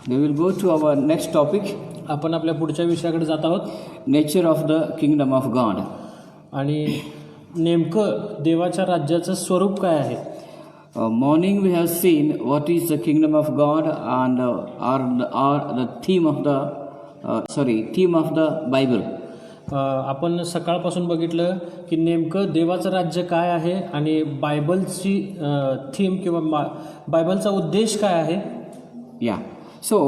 We will go to our next topic, आपण आपल्या पुढच्या विषयाकडे जात आहोत. nature of the kingdom of God. आणि नेमकं देवाच्या राज्याचं स्वरूप काय आहे. Morning we have seen what is the kingdom of God and the theme of the Bible. आपण सकाळपासून बघितलं की नेमकं देवाचं राज्य काय आहे आणि बायबलची थीम किंवा बायबलचा उद्देश काय आहे. Yeah. So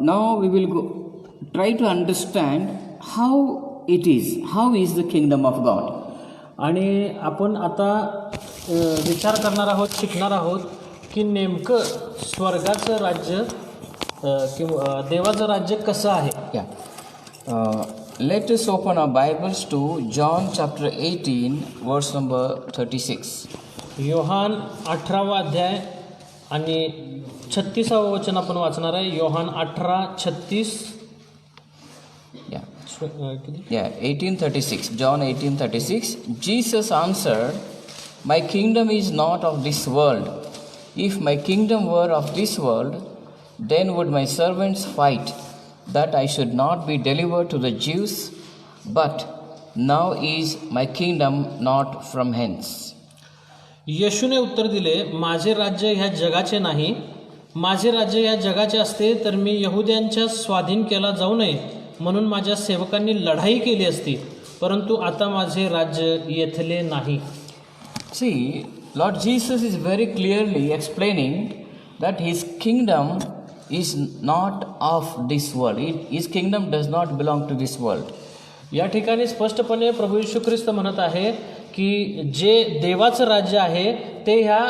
now we will try to understand how is the kingdom of God. आणि आपण आता विचार करणार आहोत, शिकणार आहोत की नेमकं स्वर्गाचं राज्य किंवा देवाचं राज्य कसं आहे. Yeah. Let us open our Bibles to John chapter 18 verse number 36. Yohan 18वा अध्याय आणि 36वा वचन आपण वाचणार आहे. Yohan 18:36. Yeah, 18:36. John 18:36. Jesus answered, "My kingdom is not of this world. If my kingdom were of this world, then would my servants fight, that I should not be delivered to the Jews. But now is my kingdom not from hence." येशूने उत्तर दिले, माझे राज्य ह्या जगाचे नाही. माझे राज्य ह्या जगाचे असते तर मी यहुद्यांच्या स्वाधीन केला जाऊ नये म्हणून माझ्या सेवकांनी लढाई केली असती, परंतु आता माझे राज्य येथले नाही. See, Lord Jesus is very clearly explaining that his kingdom is not of this world. His kingdom does not belong to this world. या ठिकाणी स्पष्टपणे प्रभू येशू ख्रिस्त म्हणत आहे की जे देवाचं राज्य आहे ते ह्या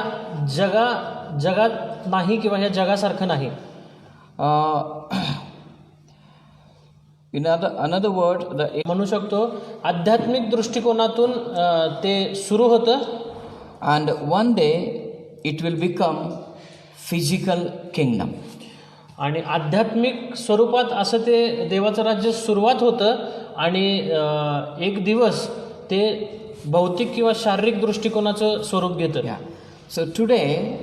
जगात नाही किंवा ह्या जगासारखं नाही. In another word, म्हणू शकतो आध्यात्मिक दृष्टिकोनातून ते सुरू होतं. And one day it will become physical kingdom. आणि आध्यात्मिक स्वरूपात असं ते देवाचं राज्य सुरुवात होतं आणि एक दिवस ते भौतिक किंवा शारीरिक दृष्टिकोनाचं स्वरूप घेतं. So today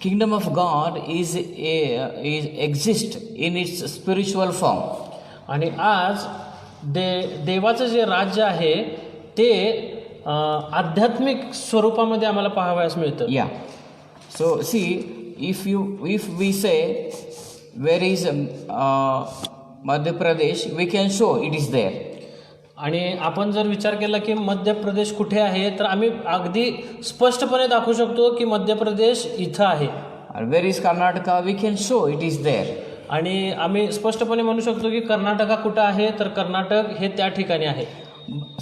kingdom of God is exist in its spiritual form. आणि आज देवाचं जे राज्य आहे ते आध्यात्मिक स्वरूपामध्ये आम्हाला पाहावयास मिळतं. Yeah. So see, if we say where is Madhya Pradesh, we can show it is there. आणि आपण जर विचार केला की मध्य प्रदेश कुठे आहे तर आम्ही अगदी स्पष्टपणे दाखवू शकतो की मध्य प्रदेश इथं आहे. And where is Karnataka, we can show it is there. आणि आम्ही स्पष्टपणे म्हणू शकतो की कर्नाटका कुठं आहे तर कर्नाटक हे त्या ठिकाणी आहे.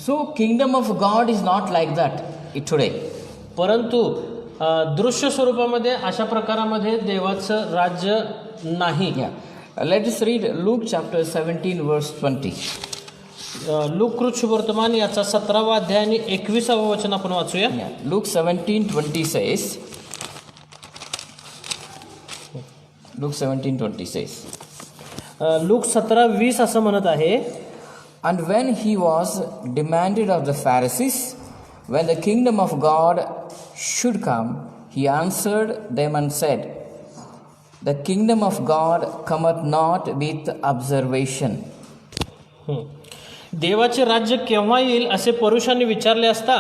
So kingdom of God is not like that today. परंतु दृश्य स्वरूपामध्ये अशा प्रकारामध्ये देवाचं राज्य नाही. Let us read Luke chapter 17 verse 20. Look शुभवर्तमान याचा 17वा अध्याय आणि 21वा वचन आपण वाचूया. Luke 17:20 says, Luke 17:20 says, look 17:20 असं म्हणत आहे. And when he was demanded of the Pharisees when the kingdom of God should come, he answered them and said, "The kingdom of God cometh not with observation." देवाचे राज्य केव्हा येईल असे परुषांनी विचारले असता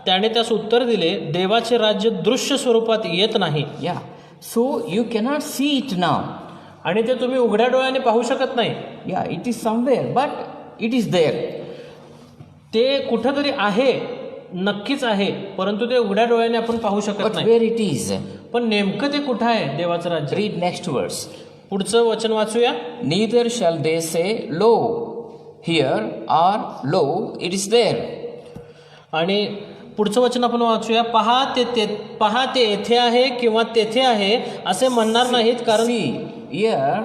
त्याने त्यास उत्तर दिले, देवाचे राज्य दृश्य स्वरूपात येत नाही. Yeah. So you cannot see it now. आणि ते तुम्ही उघड्या डोळ्याने पाहू शकत नाही. Yeah, it is somewhere, but it is there. ते कुठंतरी आहे, नक्कीच आहे, परंतु ते उघड्या डोळ्याने आपण पाहू शकत But नाही. where it is? पण नेमकं ते कुठं आहे देवाचं राज्य. Read next verse. पुढचं वचन वाचूया. Neither shall they say, "Lo, here," or "Lo, it is there." आणि पुढचं वचन आपण वाचूया. पहा ते येथे आहे किंवा तेथे आहे असे म्हणणार नाहीत, कारण See, here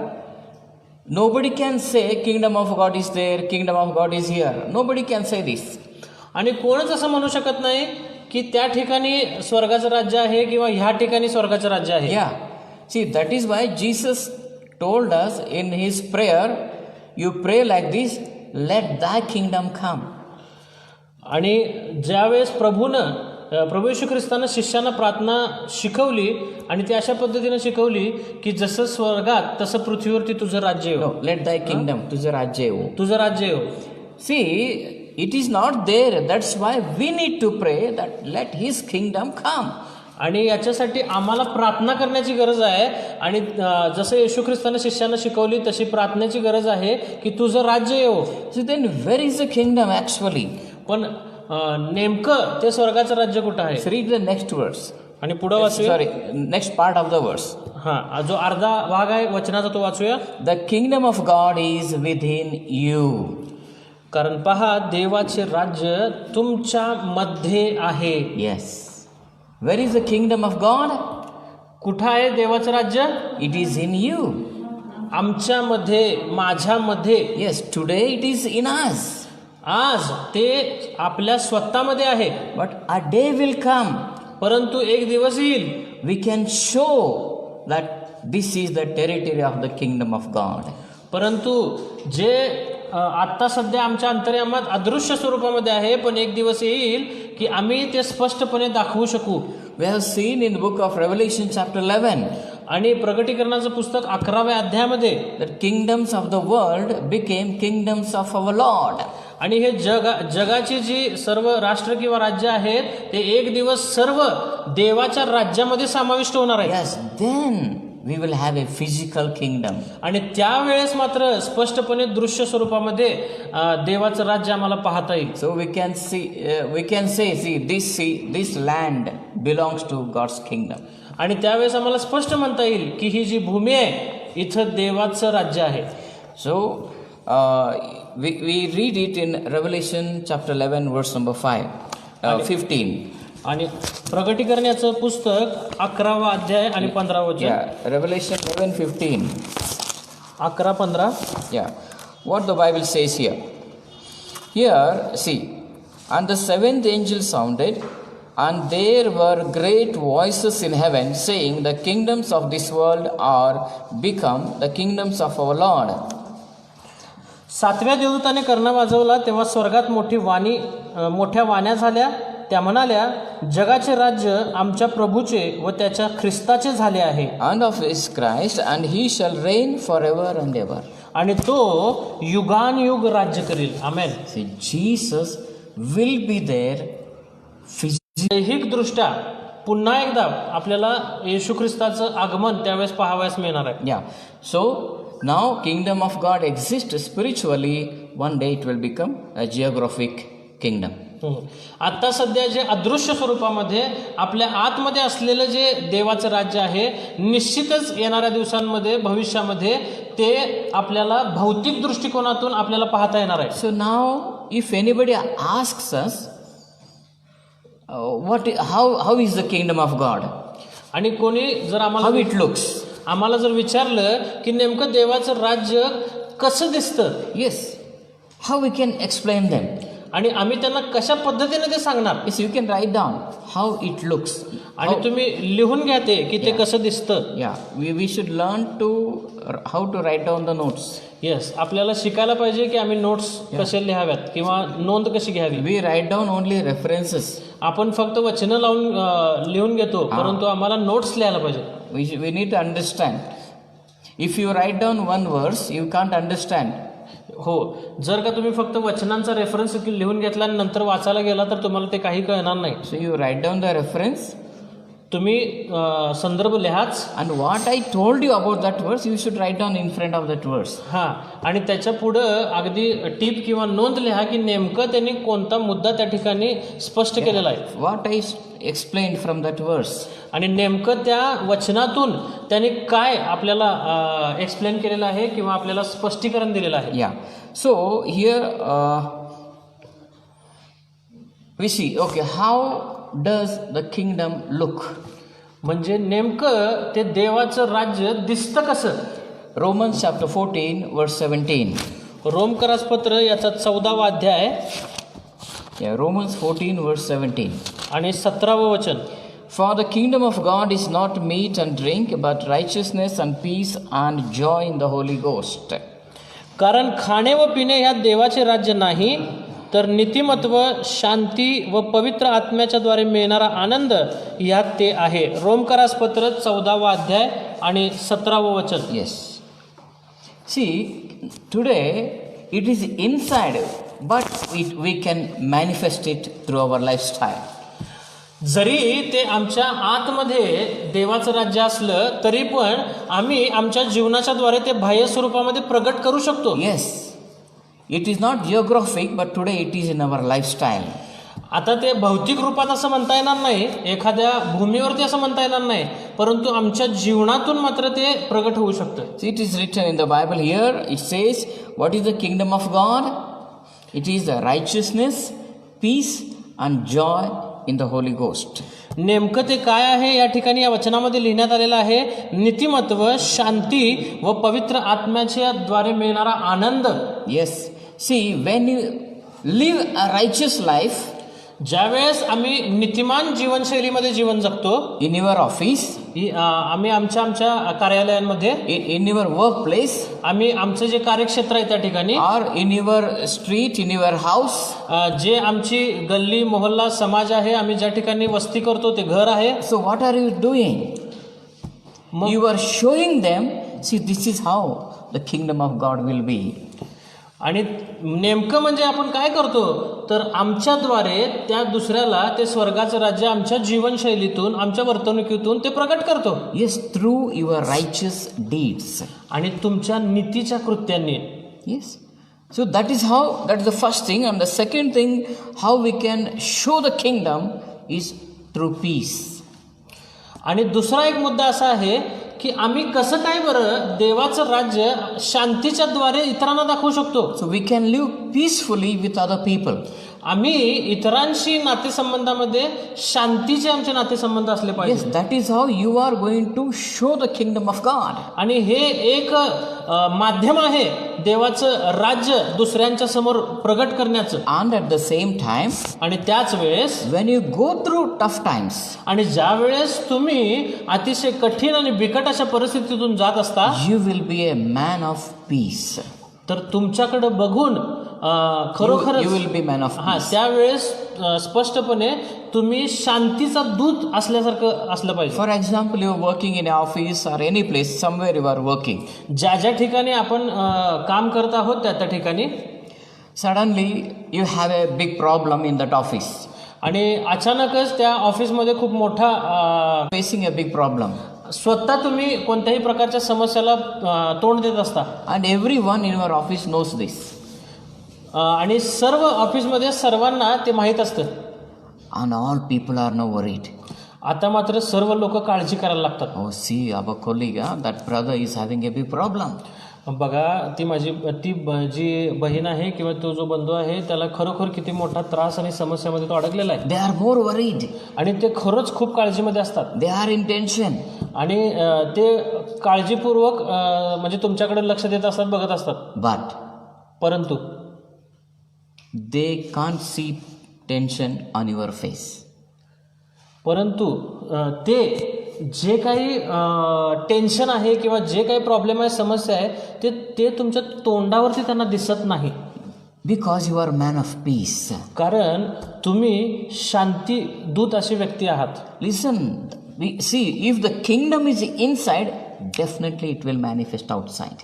nobody can say kingdom of God is there, kingdom of God is here. Nobody can say this. आणि कोणच असं म्हणू शकत नाही की त्या ठिकाणी स्वर्गाचं राज्य आहे किंवा ह्या ठिकाणी स्वर्गाचं राज्य आहे. Yeah. See, that is why Jesus told us in his prayer, you pray like this, "Let thy kingdom come." आणि ज्यावेळेस प्रभूनं प्रभू येशू ख्रिस्तानं शिष्यांना प्रार्थना शिकवली आणि ती अशा पद्धतीने शिकवली की जसं स्वर्गात तसं पृथ्वीवरती तुझं राज्य येऊ. No, let thy kingdom, तुझं राज्य येऊ. तुझं राज्य येऊ. See, it is not there. That's why we need to pray that let his kingdom come. आणि याच्यासाठी आम्हाला प्रार्थना करण्याची गरज आहे आणि जसं येशू ख्रिस्तानं शिष्यांना शिकवली तशी प्रार्थनेची गरज आहे की तुझं राज्य येऊ. So then where is the kingdom actually? पण नेमकं ते स्वर्गाचं राज्य कुठं आहे? So read the next verse. आणि पुढं वाचूया. Sorry, next part of the verse. हा, जो अर्धा भाग आहे वचनाचा तो वाचूया. The kingdom of God is within you. कारण पहा, देवाचे राज्य तुमच्या मध्ये आहे. Yes. Where is the kingdom of God? कुठं आहे देवाचं राज्य? It is in you. आमच्यामध्ये, माझ्यामध्ये. Yes, today it is in us. आज ते आपल्या स्वतःमध्ये आहे. But a day will come. परंतु एक दिवस येईल We can show that this is the territory of the kingdom of God. परंतु जे आत्ता सध्या आमच्या अंतर्यामात अदृश्य स्वरूपामध्ये आहे, पण एक दिवस येईल की आम्ही ते स्पष्टपणे दाखवू शकू. We have seen in the book of Revelation chapter 11 आणि प्रकटीकरणाचं पुस्तक 11व्या अध्यायामध्ये that kingdoms of the world became kingdoms of our Lord. आणि हे जगाची जी सर्व राष्ट्र किंवा राज्य आहेत ते एक दिवस सर्व देवाच्या राज्यामध्ये समाविष्ट होणार आहे. Yes, then we will have a physical kingdom. आणि त्यावेळेस मात्र स्पष्टपणे दृश्य स्वरूपामध्ये देवाचं राज्य आम्हाला पाहता येईल. So we can say this land belongs to God's kingdom. आणि त्यावेळेस आम्हाला स्पष्ट म्हणता येईल की ही जी भूमी आहे इथं देवाचं राज्य आहे. So we read it in Revelation chapter 11 verse number 15. आणि प्रकटीकरणाचं पुस्तक 11वा अध्याय आणि 15वा वचन. Yeah, Revelation 11:15. 11:15. Yeah, what the Bible says here. Here, see, and the seventh angel sounded, and there were great voices in heaven saying, the kingdoms of this world are become the kingdoms of our Lord. 7व्या देवदूताने कर्ण वाजवला तेव्हा स्वर्गात मोठ्या वाण्या झाल्या. त्या म्हणाल्या, जगाचे राज्य आमच्या प्रभूचे व त्याच्या ख्रिस्ताचे झाले आहे. And of his Christ, and he shall reign forever and ever. आणि तो युगानयुग राज्य करील. आमेन. See, Jesus will be there physically. दैहिक दृष्ट्या पुन्हा एकदा आपल्याला येशू ख्रिस्ताचं आगमन त्यावेळेस पाहावयास मिळणार आहे. Yeah. So now kingdom of God exists spiritually. One day it will become a geographic kingdom. आता सध्या जे अदृश्य स्वरूपामध्ये आपल्या आतमध्ये असलेलं जे देवाचं राज्य आहे निश्चितच येणाऱ्या दिवसांमध्ये भविष्यामध्ये ते आपल्याला भौतिक दृष्टिकोनातून आपल्याला पाहता येणार आहे. So now if anybody asks us how is the kingdom of God? आणि कोणी जर How it looks? आम्हाला जर विचारलं की नेमकं देवाचं राज्य कसं दिसतं, Yes. How we can explain them? आणि आम्ही त्यांना कशा पद्धतीने ते सांगणार. Yes, you can write down how it looks. आणि तुम्ही लिहून घ्या ते की ते कसं दिसतं. Yeah, we should learn to how to write down the notes. Yes, आपल्याला शिकायला पाहिजे की आम्ही नोट्स कसे लिहाव्यात किंवा नोंद कशी घ्यावी. We write down only references. आपण फक्त वचनं लावून लिहून घेतो, परंतु आम्हाला नोट्स लिहायला पाहिजे. We need to understand. If you write down one verse, you can't understand. हो, जर का तुम्ही फक्त वचनांचा रेफरन्स लिहून घेतला आणि नंतर वाचायला गेला तर तुम्हाला ते काही कळणार नाही. So you write down the reference. तुम्ही संदर्भ लिहाच. And what I told you about that verse, you should write down in front of that verse. हां, आणि त्याच्या पुढं अगदी टीप किंवा नोंद लिहा की नेमकं त्यांनी कोणता मुद्दा त्या ठिकाणी स्पष्ट केलेला आहे. What I explained from that verse. आणि नेमकं त्या वचनातून त्यांनी काय आपल्याला एक्सप्लेन केलेलं आहे किंवा आपल्याला स्पष्टीकरण दिलेलं आहे. Yeah. So here we see, okay, how does the kingdom look? म्हणजे नेमकं ते देवाचं राज्य दिसतं कसं. Romans chapter 14 verse 17. रोमकरासपत्र याचा 14वा अध्याय. Yeah, Romans 14 verse 17. आणि 17व वचन. For the kingdom of God is not meat and drink, but righteousness and peace and joy in the Holy Ghost. कारण खाणे व पिणे ह्या देवाचे राज्य नाही, तर नीतिमत्व, शांती व पवित्र आत्म्याच्याद्वारे मिळणारा आनंद यात ते आहे. रोमकरास पत्र 14वा अध्याय आणि 17व वचन. Yes. See, today it is inside, but we can manifest it through our lifestyle. जरी ते आमच्या आतमध्ये देवाचं राज्य असलं तरी पण आम्ही आमच्या जीवनाच्या द्वारे ते बाह्य स्वरूपामध्ये प्रगट करू शकतो. Yes, it is not geographic, but today it is in our lifestyle. आता ते भौतिक रूपात असं म्हणता येणार नाही, एखाद्या भूमीवरती असं म्हणता येणार नाही, परंतु आमच्या जीवनातून मात्र ते प्रगट होऊ शकतं. See, it is written in the Bible here, it says, what is the kingdom of God? It is the righteousness, peace and joy in the Holy Ghost. नेमकं ते काय आहे या ठिकाणी या वचनामध्ये लिहिण्यात आलेलं आहे. नीतिमत्व, शांती व पवित्र आत्म्याच्या द्वारे मिळणारा आनंद. Yes, see, when you live a righteous life ज्यावेळेस आम्ही नीतिमान जीवनशैलीमध्ये जीवन जगतो, in your office, आम्ही आमच्या कार्यालयांमध्ये, in your workplace, आम्ही आमचं जे कार्यक्षेत्र आहे त्या ठिकाणी, or in your street, in your house, जे आमची गल्ली मोहल्ला समाज आहे, आम्ही ज्या ठिकाणी वस्ती करतो ते घर आहे. so what are you doing? You are showing them, see, this is how the kingdom of God will be. आणि नेमकं म्हणजे आपण काय करतो तर आमच्याद्वारे त्या दुसऱ्याला ते स्वर्गाचं राज्य आमच्या जीवनशैलीतून, आमच्या वर्तणुकीतून ते प्रगट करतो. Yes, through your righteous deeds. आणि तुमच्या नीतीच्या कृत्यांनी. Yes. So that is the first thing. And the second thing, how we can show the kingdom is through peace. आणि दुसरा एक मुद्दा असा आहे की आम्ही कसं काय बरं देवाचं राज्य शांतीच्या द्वारे इतरांना दाखवू शकतो. So we can live peacefully with other people. आम्ही इतरांशी नातेसंबंधामध्ये शांतीचे आमचे नातेसंबंध असले Yes, पाहिजे. that is how you are going to show the kingdom of God. आणि हे एक माध्यम आहे देवाचं राज्य दुसऱ्यांच्या समोर प्रगट करण्याचं. And at the same time, आणि त्याच वेळेस when you go through tough times, आणि ज्या वेळेस तुम्ही अतिशय कठीण आणि बिकट अशा परिस्थितीतून जात असता, you will be a man of peace. तर तुमच्याकडे बघून You खरोखरच will be man of हा peace. त्यावेळेस स्पष्टपणे तुम्ही शांतीचा दूत असल्यासारखं असलं पाहिजे. For example, you are working in an office or any place, somewhere you are working. ज्या ज्या ठिकाणी आपण काम करत आहोत त्या त्या ठिकाणी Suddenly, you have a big problem in that office. आणि अचानकच त्या ऑफिसमध्ये खूप मोठा Facing a big problem. स्वतः तुम्ही कोणत्याही प्रकारच्या समस्याला तोंड देत असता. And everyone in your office knows this. आणि सर्व ऑफिसमध्ये सर्वांना ते माहीत असतं. And all people are now worried. आता मात्र सर्व लोक काळजी करायला लागतात. Oh, see, our colleague, that brother is having a big problem. बघा जी बहीण आहे किंवा तो जो बंधू आहे त्याला खरोखर किती मोठा त्रास आणि समस्यामध्ये तो अडकलेला आहे. They are more worried. आणि ते खरंच खूप काळजीमध्ये असतात. They are in tension. आणि ते काळजीपूर्वक म्हणजे तुमच्याकडे लक्ष देत असतात, बघत असतात. But परंतु they can't see tension on your face. परंतु ते जे काही टेन्शन आहे किंवा जे काही प्रॉब्लेम आहे, समस्या आहे, ते तुमच्या तोंडावरती त्यांना दिसत नाही. Because you are man of peace. कारण तुम्ही शांती दूत अशी व्यक्ती आहात. Listen, see, if the kingdom is inside, definitely it will manifest outside.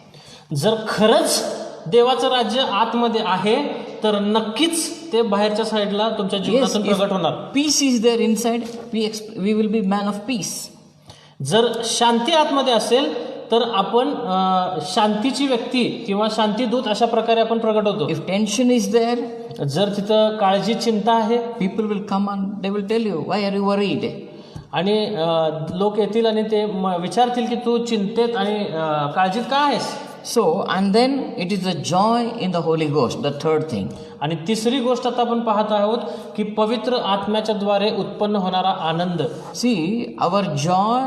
जर खरंच देवाचं राज्य आतमध्ये आहे तर नक्कीच ते बाहेरच्या साईडला तुमच्या जीवनातून प्रगट होणार. Peace is there inside, we will be man of peace. जर शांती आतमध्ये असेल तर आपण शांतीची व्यक्ती किंवा शांतीदूत अशा प्रकारे आपण प्रगट होतो. If tension is there, जर तिथं काळजी, चिंता आहे, people will come and they will tell you, why are you worried? आणि लोक येतील आणि ते विचारतील की तू चिंतेत आणि काळजीत का आहेस. So, and then it is the joy in the Holy Ghost, the third thing. आणि तिसरी गोष्ट आता आपण पाहत आहोत की पवित्र आत्म्याच्या द्वारे उत्पन्न होणारा आनंद. See, our joy,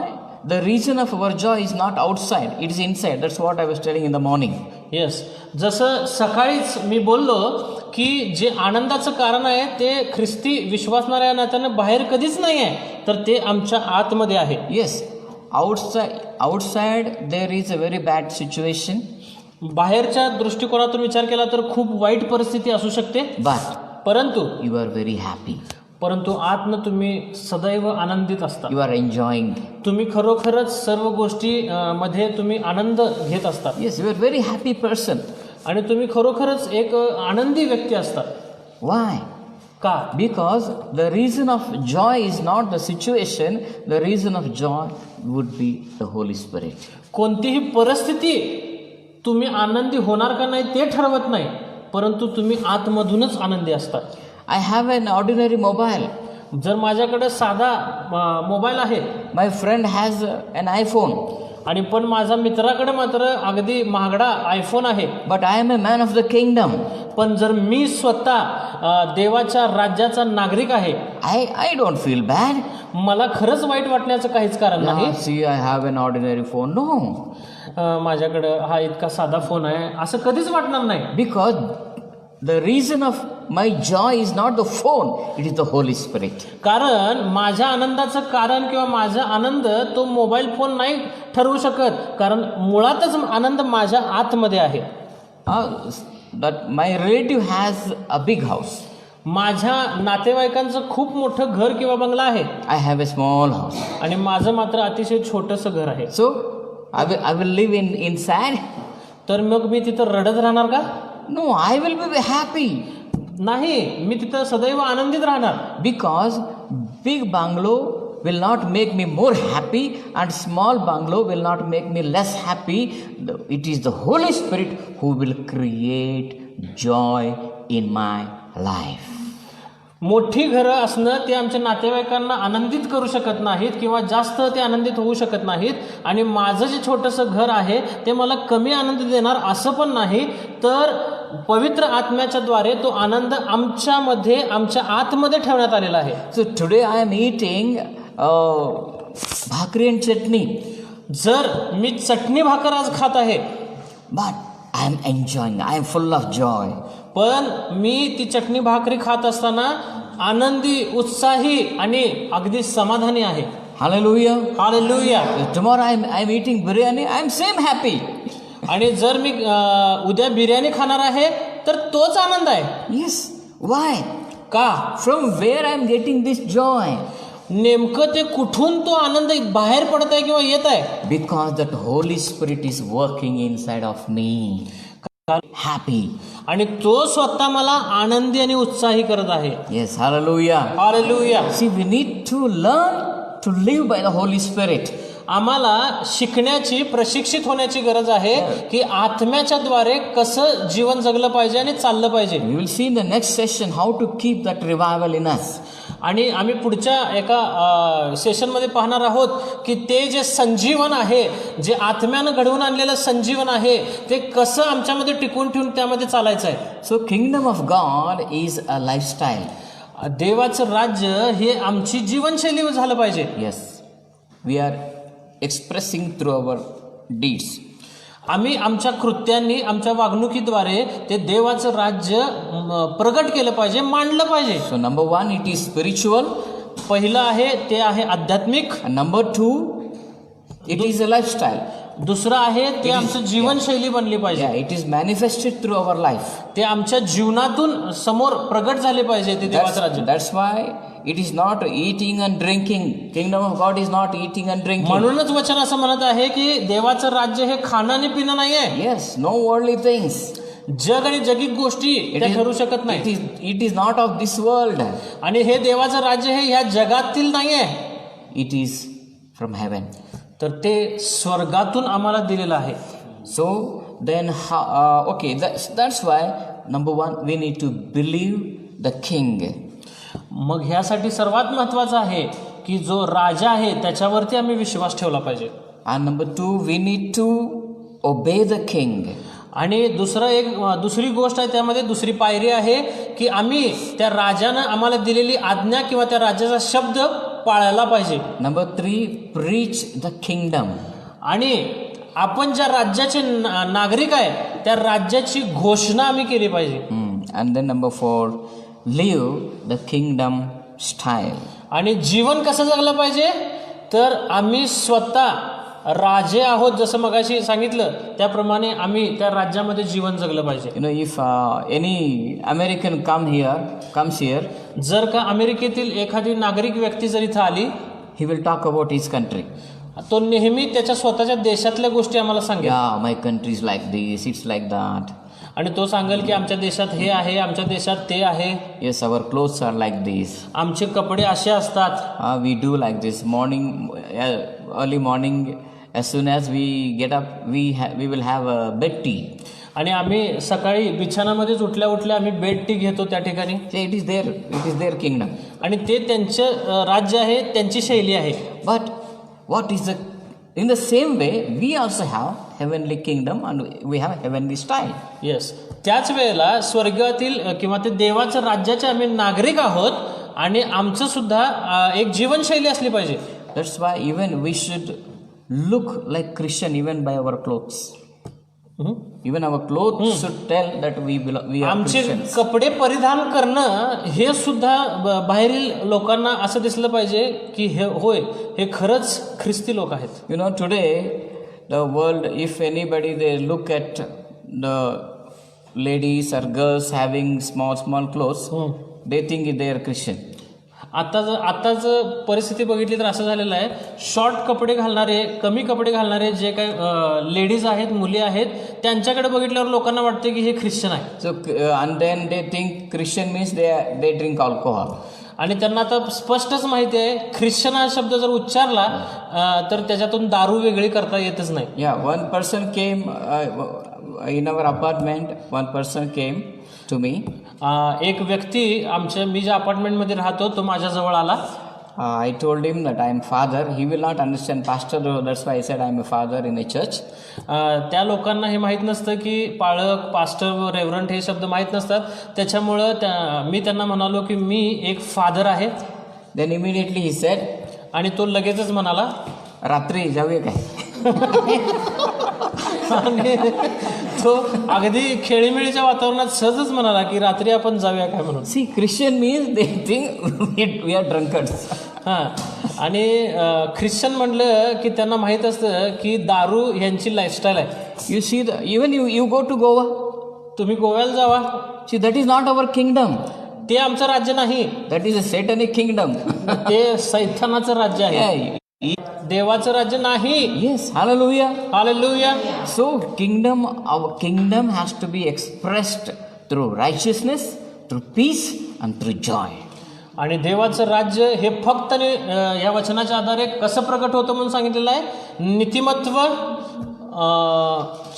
the reason of our joy is not outside, it is inside. That's what I was telling in the morning. Yes, जसं सकाळीच मी बोललो की जे आनंदाचं कारण आहे ते ख्रिस्ती विश्वासणाऱ्या नात्यानं बाहेर कधीच नाही आहे, तर ते आमच्या आतमध्ये आहे. Yes, outside there is a very bad situation. बाहेरच्या दृष्टिकोनातून विचार केला तर खूप वाईट परिस्थिती असू शकते. But परंतु you are very happy. आतनं तुम्ही सदैव आनंदित असता. You are enjoying. तुम्ही खरोखरच सर्व गोष्टी मध्ये तुम्ही आनंद घेत असता Yes, you are very happy person. आणि तुम्ही खरोखरच एक आनंदी व्यक्ती असता. Why? का? Because the reason of joy is not the situation, the reason of joy would be the Holy Spirit. कोणतीही परिस्थिती तुम्ही आनंदी होणार का नाही ते ठरवत नाही, परंतु तुम्ही आतमधूनच आनंदी असता. I have an ordinary mobile. जर माझ्याकडे साधा मोबाईल आहे My friend has an iPhone. आणि पण माझा मित्राकडे मात्र अगदी महागडा आयफोन आहे, But I am a man of the kingdom. पण जर मी स्वतः देवाच्या राज्याचा नागरिक आहे, I don't feel bad. मला खरंच वाईट वाटण्याचं काहीच कारण नाही. See, I have an ordinary phone. No. माझ्याकडं हा इतका साधा फोन आहे असं कधीच वाटणार नाही. Because the reason of my joy is not the phone, it is the Holy Spirit. कारण माझ्या आनंदाचं कारण किंवा माझा आनंद तो मोबाईल फोन नाही ठरवू शकत, कारण मुळातच आनंद माझ्या आतमध्ये आहे. That my relative has a big house. माझ्या नातेवाईकांचं खूप मोठं घर किंवा बंगला आहे I have a small house. आणि माझं मात्र अतिशय छोटंसं घर आहे. So I will live inside. तर मग मी तिथं रडत राहणार का? No, I will be happy. नाही, मी तिथं सदैव आनंदित राहणार. Because big bungalow will not make me more happy and small bungalow will not make me less happy. It is the Holy Spirit who will create joy in my life. मोठी घरं असणं ते आमच्या नातेवाईकांना आनंदित करू शकत नाहीत किंवा जास्त ते आनंदित होऊ शकत नाहीत, आणि माझं जे छोटंसं घर आहे ते मला कमी आनंद देणार असं पण नाही. तर पवित्र आत्म्याच्या द्वारे तो आनंद आमच्यामध्ये आमच्या आतमध्ये ठेवण्यात आलेला आहे. So today I am eating bhakri and chutney. जर मी चटणी भाकर आज खात आहे, But I am enjoying. I am full of joy. पण मी ती चटणी भाकरी खात असताना आनंदी, उत्साही आणि अगदी समाधानी आहे. Hallelujah. Hallelujah. Tomorrow I am eating biryani. I am same happy. आणि जर मी उद्या बिर्याणी खाणार आहे तर तोच आनंद आहे. Yes. Why? का? From where I am getting this joy? नेमकं ते कुठून तो आनंद बाहेर पडत आहे किंवा येत आहे? Because that Holy Spirit is working inside of me. Happy. आणि तो स्वतः मला आनंदी आणि उत्साही करत आहे. Yes. Hallelujah. Hallelujah. See, we need to learn to live by the Holy Spirit. आम्हाला शिकण्याची, प्रशिक्षित होण्याची गरज आहे की आत्म्याच्या द्वारे कसं जीवन जगलं पाहिजे आणि चाललं पाहिजे. We will see in the next session how to keep that revival in us. आणि आम्ही पुढच्या एका सेशनमध्ये पाहणार आहोत की ते जे संजीवन आहे, जे आत्म्यानं घडवून आणलेलं संजीवन आहे, ते कसं आमच्यामध्ये टिकून ठेवून त्यामध्ये चालायचं आहे. So kingdom of God is a lifestyle. देवाचं राज्य हे आमची जीवनशैली झालं पाहिजे. Yes. We are expressing through our deeds. आम्ही आमच्या कृत्यांनी, आमच्या वागणुकीद्वारे ते देवाचं राज्य प्रगट केलं पाहिजे, मांडलं पाहिजे. So number 1, it is spiritual. पहिलं आहे ते आहे आध्यात्मिक. And number 2, it is a lifestyle. दुसरं आहे ते आमचं जीवनशैली बनली पाहिजे. Yeah, it is manifested through our life. ते आमच्या जीवनातून समोर प्रगट झाले पाहिजे ते देवाचं राज्य. That's why it is not eating and drinking. Kingdom of God is not eating and drinking. म्हणूनच वचन असं म्हणत आहे की देवाचं राज्य हे खाणं आणि पिणं नाहीये. Yes, no worldly things. जग आणि जगिक गोष्टी त्या ठरू शकत नाही. It is not of this world. आणि हे देवाचं राज्य हे ह्या जगातील नाहीये. It is from heaven. तर ते स्वर्गातून आम्हाला दिलेलं आहे. So then, okay, that's why number 1, we need to believe the king. मग ह्यासाठी सर्वात महत्वाचं आहे की जो राजा आहे त्याच्यावरती आम्ही विश्वास ठेवला पाहिजे. And number 2, we need to obey the king. आणि दुसरी गोष्ट आहे, त्यामध्ये दुसरी पायरी आहे की आम्ही त्या राजानं आम्हाला दिलेली आज्ञा किंवा त्या राजाचा शब्द पाळायला पाहिजे. Number 3, preach the kingdom. आणि आपण ज्या राज्याचे नागरिक आहे त्या राज्याची घोषणा आम्ही केली पाहिजे. And then number 4, live the kingdom style. आणि जीवन कसं जगलं पाहिजे तर आम्ही स्वतः राजे आहोत जसं मगाशी सांगितलं त्याप्रमाणे आम्ही त्या राज्यामध्ये जीवन जगलं पाहिजे. You know, if any American comes here, जर का अमेरिकेतील एखादी नागरिक व्यक्ती जर इथं आली, he will talk about his country. तो नेहमी त्याच्या स्वतःच्या देशातल्या गोष्टी आम्हाला सांगेल. Yeah, my country is like this, it's like that. आणि तो सांगेल की आमच्या देशात हे आहे, आमच्या देशात ते आहे, Yes, our clothes are like this. आमचे कपडे असे असतात. We do like this. Early morning, as soon as we get up, we will have a bed tea. आणि आम्ही सकाळी बिछाणामध्येच उठल्या उठल्या आम्ही बेड टी घेतो त्या ठिकाणी. See, it is their kingdom. आणि ते त्यांचं राज्य आहे, त्यांची शैली आहे. But what is in the same way, we also have heavenly kingdom and we have heavenly style. Yes, त्याच वेळेला स्वर्गातील किंवा ते देवाच्या राज्याचे आम्ही नागरिक आहोत आणि आमचं सुद्धा एक जीवनशैली असली पाहिजे. That's why even we should look like Christian even by our clothes. Even our clothes should tell that we are आमचे Christians. कपडे परिधान करणं हे सुद्धा बाहेरील लोकांना असं दिसलं पाहिजे की हे खरंच ख्रिस्ती लोक आहेत. You know, today the world, if anybody they look at the ladies or girls having small clothes, they think they are Christian. आताच परिस्थिती बघितली तर असं झालेलं आहे, शॉर्ट कपडे घालणारे, कमी कपडे घालणारे जे काही लेडीज आहेत, मुली आहेत, त्यांच्याकडे बघितल्यावर लोकांना वाटते की हे ख्रिश्चन आहे. So and then they think Christian means they drink alcohol. आणि त्यांना आता स्पष्टच माहिती आहे, ख्रिश्चन हा शब्द जर उच्चारला तर त्याच्यातून दारू वेगळी करता येतच नाही. Yeah, one person came in our apartment. One person came to me. एक व्यक्ती मी ज्या अपार्टमेंटमध्ये राहतो तो माझ्याजवळ आला. I told him that I am father. He will not understand pastor. That's why I said I am a father in a church. त्या लोकांना हे माहीत नसतं की पाळक, पास्टर, रेव्हरंट हे शब्द माहीत नसतात. त्याच्यामुळं मी त्यांना म्हणालो की मी एक फादर आहे. Then immediately he said, आणि तो लगेचच म्हणाला, रात्री जाऊया काय? आणि तो अगदी खेळीमेळीच्या वातावरणात सहजच म्हणाला की रात्री आपण जाऊया काय म्हणून. See, Christian means they think we are drunkards. हां, आणि ख्रिश्चन म्हणलं की त्यांना माहीत असतं की दारू यांची लाईफस्टाईल आहे. You see, even you go to Goa. तुम्ही गोव्याला जावा. See, that is not our kingdom. ते आमचं राज्य नाही, That is a satanic kingdom. ते सैतानाचं राज्य आहे, Yeah. देवाचं राज्य नाही. Yes, hallelujah. Hallelujah. So, our kingdom has to be expressed through righteousness, through peace, and through joy. आणि देवाचं राज्य हे फक्त या वचनाच्या आधारे कसं प्रकट होतं म्हणून सांगितलेलं आहे, नीतिमत्व,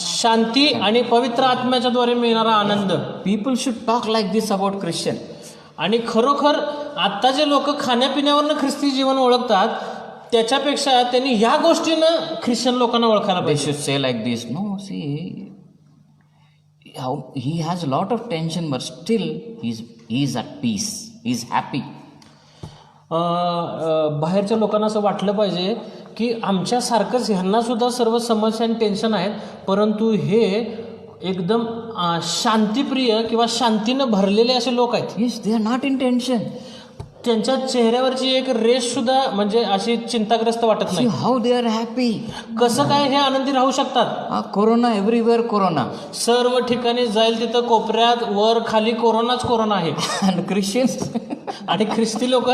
शांती आणि पवित्र आत्म्याच्या द्वारे मिळणारा आनंद. People should talk like this about Christian. आणि खरोखर आता जे लोक खाण्यापिण्यावरनं ख्रिस्ती जीवन ओळखतात त्याच्यापेक्षा त्यांनी ह्या गोष्टीनं ख्रिश्चन लोकांना ओळखायला They पाहिजे. should say like this. No, see, how he has a lot of tension, but still he is at peace. He is happy. बाहेरच्या लोकांना असं वाटलं पाहिजे की आमच्यासारखंच ह्यांना सुद्धा सर्व समस्या आणि टेन्शन आहेत, परंतु हे एकदम शांतिप्रिय किंवा शांतीनं भरलेले असे लोक आहेत. Yes, they are not in tension. त्यांच्या चेहऱ्यावरची एक रेष सुद्धा म्हणजे अशी चिंताग्रस्त वाटत See नाही. how they are happy. कसं काय हे आनंदी राहू शकतात? Corona everywhere, corona. सर्व ठिकाणी जाईल तिथं कोपऱ्यात वर खाली कोरोनाच कोरोना आहे. And Christians, आणि ख्रिस्ती लोक,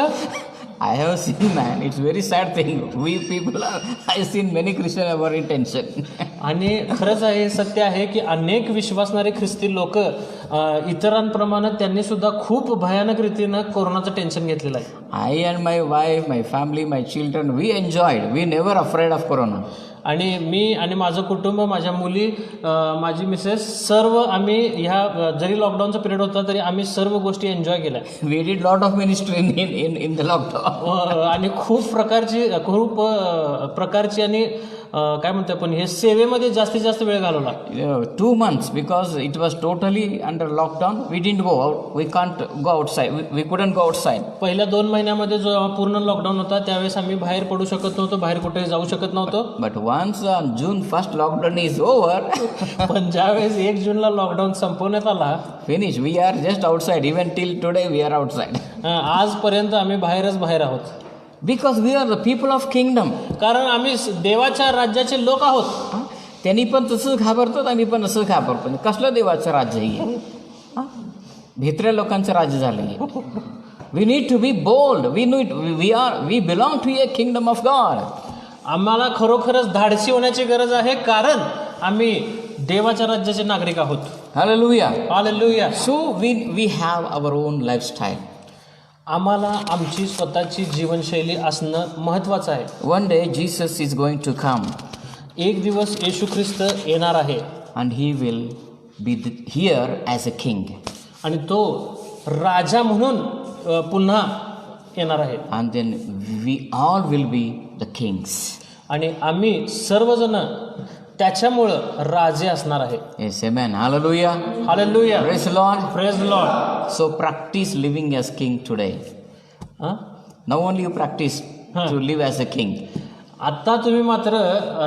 I have seen, man, it's very sad thing. We people are, I've seen many Christians are in tension. आणि खरंच आहे, सत्य आहे की अनेक विश्वासणारे ख्रिस्ती लोक इतरांप्रमाणे त्यांनी सुद्धा खूप भयानक रीतीनं कोरोनाचं टेन्शन घेतलेलं आहे. I and my wife, my family, my children, we enjoyed. We never afraid of corona. आणि मी आणि माझं कुटुंब, माझ्या मुली, माझी मिसेस, सर्व आम्ही ह्या जरी लॉकडाऊनचा पिरियड होता तरी आम्ही सर्व गोष्टी एन्जॉय केल्या. We did lot of ministry in the lockdown. आणि खूप प्रकारची आणि काय म्हणतो आपण हे सेवेमध्ये जास्तीत जास्त वेळ घालवला. 2 months because it was totally under lockdown. We didn't go out. We can't go outside. We couldn't go outside. पहिल्या 2 महिन्यामध्ये जो पूर्ण लॉकडाऊन होता त्यावेळेस आम्ही बाहेर पडू शकत नव्हतो, बाहेर कुठे जाऊ शकत नव्हतो. But once on June 1st lockdown is over, पण ज्यावेळेस 1 जूनला लॉकडाऊन संपवण्यात आला, finish. We are just outside. Even till today we are outside. आजपर्यंत आम्ही बाहेर आहोत. Because we are the people of kingdom. कारण आम्ही देवाच्या राज्याचे लोक आहोत. त्यांनी पण तसंच घाबरतात, आम्ही पण असंच घाबरतो. कसलं देवाचं राज्य आहे? भित्र्या लोकांचं राज्य झालं आहे. We need to be bold. We belong to a kingdom of God. आम्हाला खरोखरच धाडसी होण्याची गरज आहे, कारण आम्ही देवाच्या राज्याचे नागरिक आहोत. Hallelujah. Hallelujah. So we have our own lifestyle. आम्हाला आमची स्वतःची जीवनशैली असणं महत्त्वाचं आहे. One day Jesus is going to come. एक दिवस येशू ख्रिस्त येणार आहे and he will be here as a king. आणि तो राजा म्हणून पुन्हा येणार आहे. And then we all will be the kings. आणि आम्ही सर्वजण त्याच्यामुळं राजे असणार आहे. Yes, amen. Hallelujah. Hallelujah. Praise the Lord. Praise the Lord. So practice living as king today. Now only you practice to live as a king. आता तुम्ही मात्र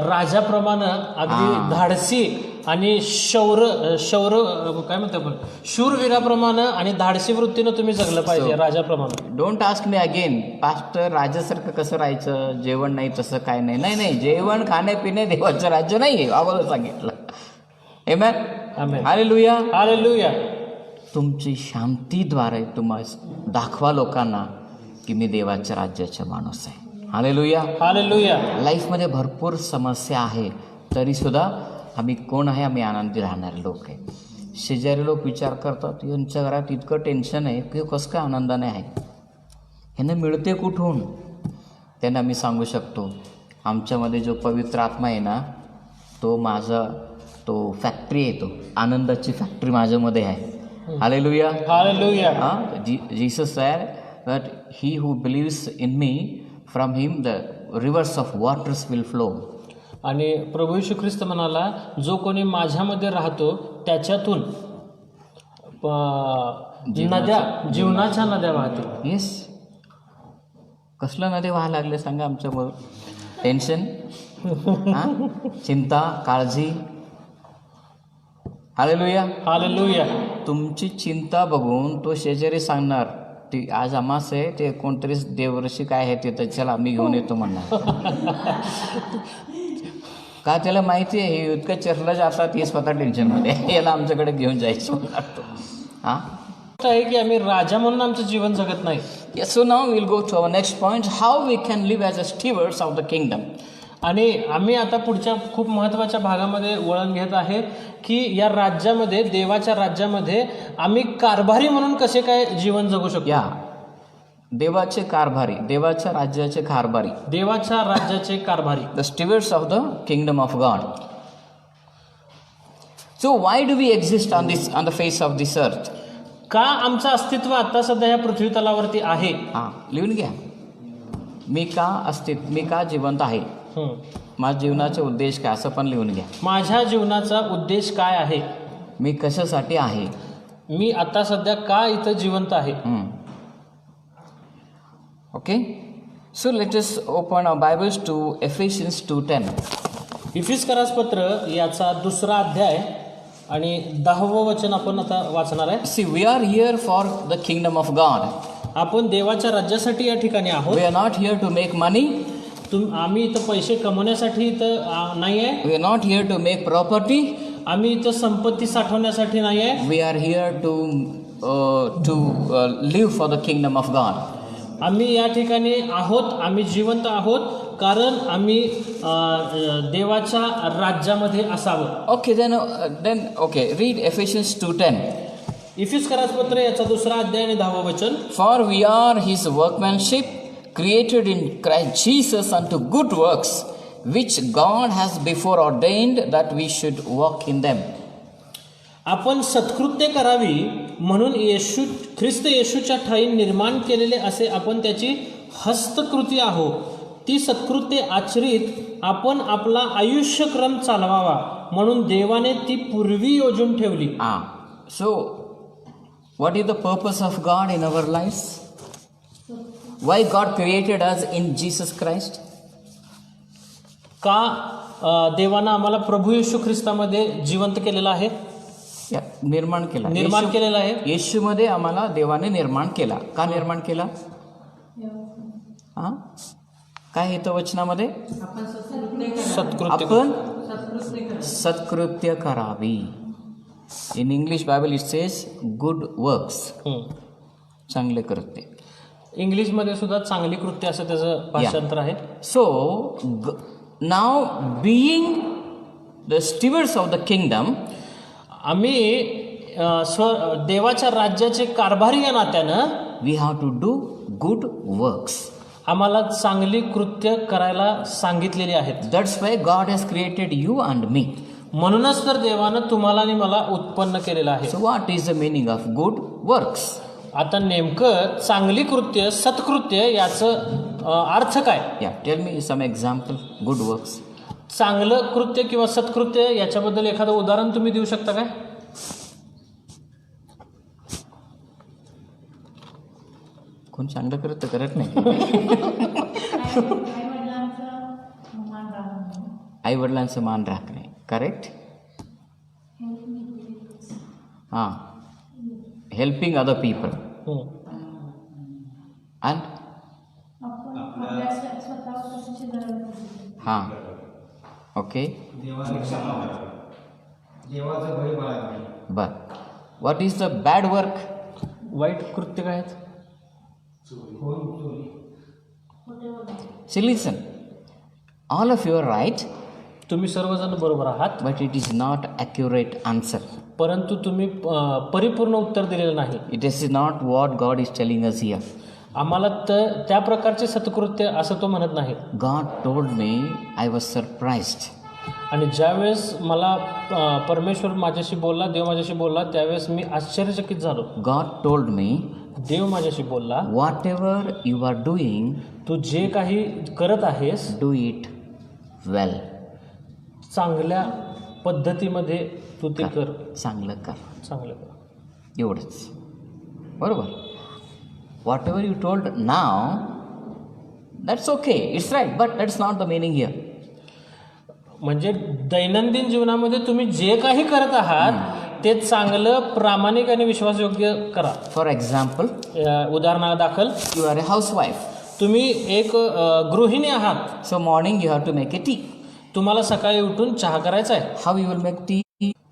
राजाप्रमाणे अगदी धाडसी आणि शौर्य काय म्हणतो आपण, शूरवीराप्रमाणे आणि धाडसी वृत्तीनं तुम्ही जगलं पाहिजे राजाप्रमाणे. Don't ask me again, pastor राजासारखं कसं राहायचं, जेवण नाही तसं काय नाही. नाही, जेवण खाणे देवाचं राज्य नाही आहे, अगोदर सांगितलं. आमेन. आमेन. हालेलुया. हालेलुया. तुमची शांतीद्वारे तुम्हाला दाखवा लोकांना की मी देवाच्या राज्याचा माणूस आहे. हालेलुया. हालेलुया. लाईफमध्ये भरपूर समस्या आहे, तरीसुद्धा आम्ही कोण आहे, आम्ही आनंदी राहणारे लोक आहे. शेजारी लोक विचार करतात, यांच्या घरात इतकं टेन्शन आहे की कसं काय आनंदाने आहे, ह्यांना मिळते कुठून. त्यांना मी सांगू शकतो, आमच्यामध्ये जो पवित्र आत्मा आहे ना, तो फॅक्टरी आहे, तो आनंदाची फॅक्टरी माझ्यामध्ये आहे. Hallelujah. Hallelujah. Jesus sed that he who believes in me, from him the rivers of waters will flow. आणि प्रभू येशू ख्रिस्त म्हणाला, जो कोणी माझ्यामध्ये राहतो त्याच्यातून जीवनाच्या नद्या वाहतील. येस. कसलं नदी व्हायला लागले सांगा आमच्यामुळं? टेन्शन, चिंता, काळजी. हालेलुया. हालेलुया. तुमची चिंता बघून तो शेजारी सांगणार, ती आज अमास आहे, ते कोणतरी देवऋषी काय आहे ते चला आम्ही घेऊन येतो म्हणणार. का त्याला माहिती आहे हे इतकं चर्चला जातात, हे स्वतः टेन्शनमध्ये, याला आमच्याकडे घेऊन जायचं म्हणणार तो. आहे की आम्ही राजा म्हणून आमचं जीवन जगत नाही. Yes, so now we'll go to our next point, how we can live as a stewards of the kingdom. आणि आम्ही आता पुढच्या खूप महत्त्वाच्या भागामध्ये वळण घेत आहे की या राज्यामध्ये, देवाच्या राज्यामध्ये आम्ही कारभारी म्हणून कसे काय जीवन जगू शकतो. या देवाचे कारभारी, देवाच्या राज्याचे कारभारी, देवाच्या राज्याचे कारभारी, the stewards of the kingdom of God. So why do we exist on the face of this earth. का आमचं अस्तित्व आता सध्या या पृथ्वी तलावरती आहे. लिहून घ्या, मी का जिवंत आहे, माझ्या जीवनाचा उद्देश काय, असं पण लिहून घ्या. माझ्या जीवनाचा उद्देश काय आहे, मी कशासाठी आहे, मी आता सध्या का इथं जिवंत आहे. Okay. So let us open our Bibles to Ephesians 2:10. इफिसकरास पत्र याचा 2रा अध्याय आणि 10वं वचन आपण आता वाचणार आहे. See we are here for the kingdom of God. आपण देवाच्या राज्यासाठी या ठिकाणी आहोत. We are not here to make money. आम्ही इथं पैसे कमवण्यासाठी इथं नाही आहे. We are not here to make property. आम्ही इथं संपत्ती साठवण्यासाठी नाही आहे. We are here to live for the kingdom of God. आम्ही या ठिकाणी आहोत, आम्ही जिवंत आहोत कारण आम्ही देवाच्या राज्यामध्ये असावं. Okay then okay read Ephesians 2:10. इफिसकरास पत्र याचा 2रा अध्याय आणि 10वं वचन. For we are his workmanship created in Christ Jesus unto good works which God has before ordained that we should walk in them. आपण सत्कृत्य करावी म्हणून ख्रिस्त येशूच्या ठायी निर्माण केलेले असे आपण त्याची हस्तकृती आहोत. ती सत्कृत्य आचरित आपण आपला आयुष्यक्रम चालवावा म्हणून देवाने ती पूर्वी योजून ठेवली. So what is the purpose of God in our lives? Why God created us in Jesus Christ? का देवानं आम्हाला प्रभू येशू ख्रिस्तामध्ये जिवंत केलेलं आहे, निर्माण केलेलं आहे. येशूमध्ये आम्हाला देवाने निर्माण केला. का निर्माण केला? हां, काय येतं वचनामध्ये? सत्कृत्य आपण सत्कृत्य करावी. In English Bible it says good works, चांगले कृत्य. इंग्लिशमध्ये सुद्धा चांगली कृत्य असं त्याचं भाषांतर आहे. So, now being the stewards of the kingdom, आम्ही देवाच्या राज्याचे कारभारी या नात्यानं we have to do good works. आम्हाला चांगली कृत्य करायला सांगितलेली आहेत. That's why God has created you and me. म्हणूनच तर देवानं तुम्हाला आणि मला उत्पन्न केलेलं आहे. So what is the meaning of good works? आता नेमकं चांगली कृत्य, सत्कृत्य याचं अर्थ काय? Yeah, tell me some example, good works. चांगलं कृत्य किंवा सत्कृत्य याच्याबद्दल एखादं उदाहरण तुम्ही देऊ शकता काय? कोण चांगलं कृत्य करत नाही. आई वडिलांचं मान राखणे, करेक्ट. हां, हेल्पिंग अदर पीपल अँड हां, ओके. बर, what is the bad work? वाईट कृत्य काय आहेत? See, listen, all of you are right, तुम्ही सर्वजण बरोबर आहात, but it is not accurate answer. परंतु तुम्ही परिपूर्ण उत्तर दिलेलं नाही. It is not what God is telling us here. आम्हाला त्या प्रकारचे सत्कृत्य असं तो म्हणत नाही. God told me, I was surprised. आणि ज्यावेळेस मला परमेश्वर माझ्याशी बोलला, देव माझ्याशी बोलला, त्यावेळेस मी आश्चर्यचकित झालो. God told me, देव माझ्याशी बोलला, whatever you are doing, तू जे काही करत आहेस do it well. चांगल्या पद्धतीमध्ये तू ते कर, चांगलं कर, चांगलं कर. एवढंच. बरोबर. Whatever you told now, that's okay, it's right, but that's not the meaning here. म्हणजे दैनंदिन जीवनामध्ये तुम्ही जे काही करत आहात ते चांगलं, प्रामाणिक आणि विश्वासयोग्य करा. फॉर एक्झाम्पल, उदाहरणादाखल, यू आर अ हाऊसवाईफ. तुम्ही एक गृहिणी आहात. So morning you have to make a tea. तुम्हाला सकाळी उठून चहा करायचा आहे. How you will make tea?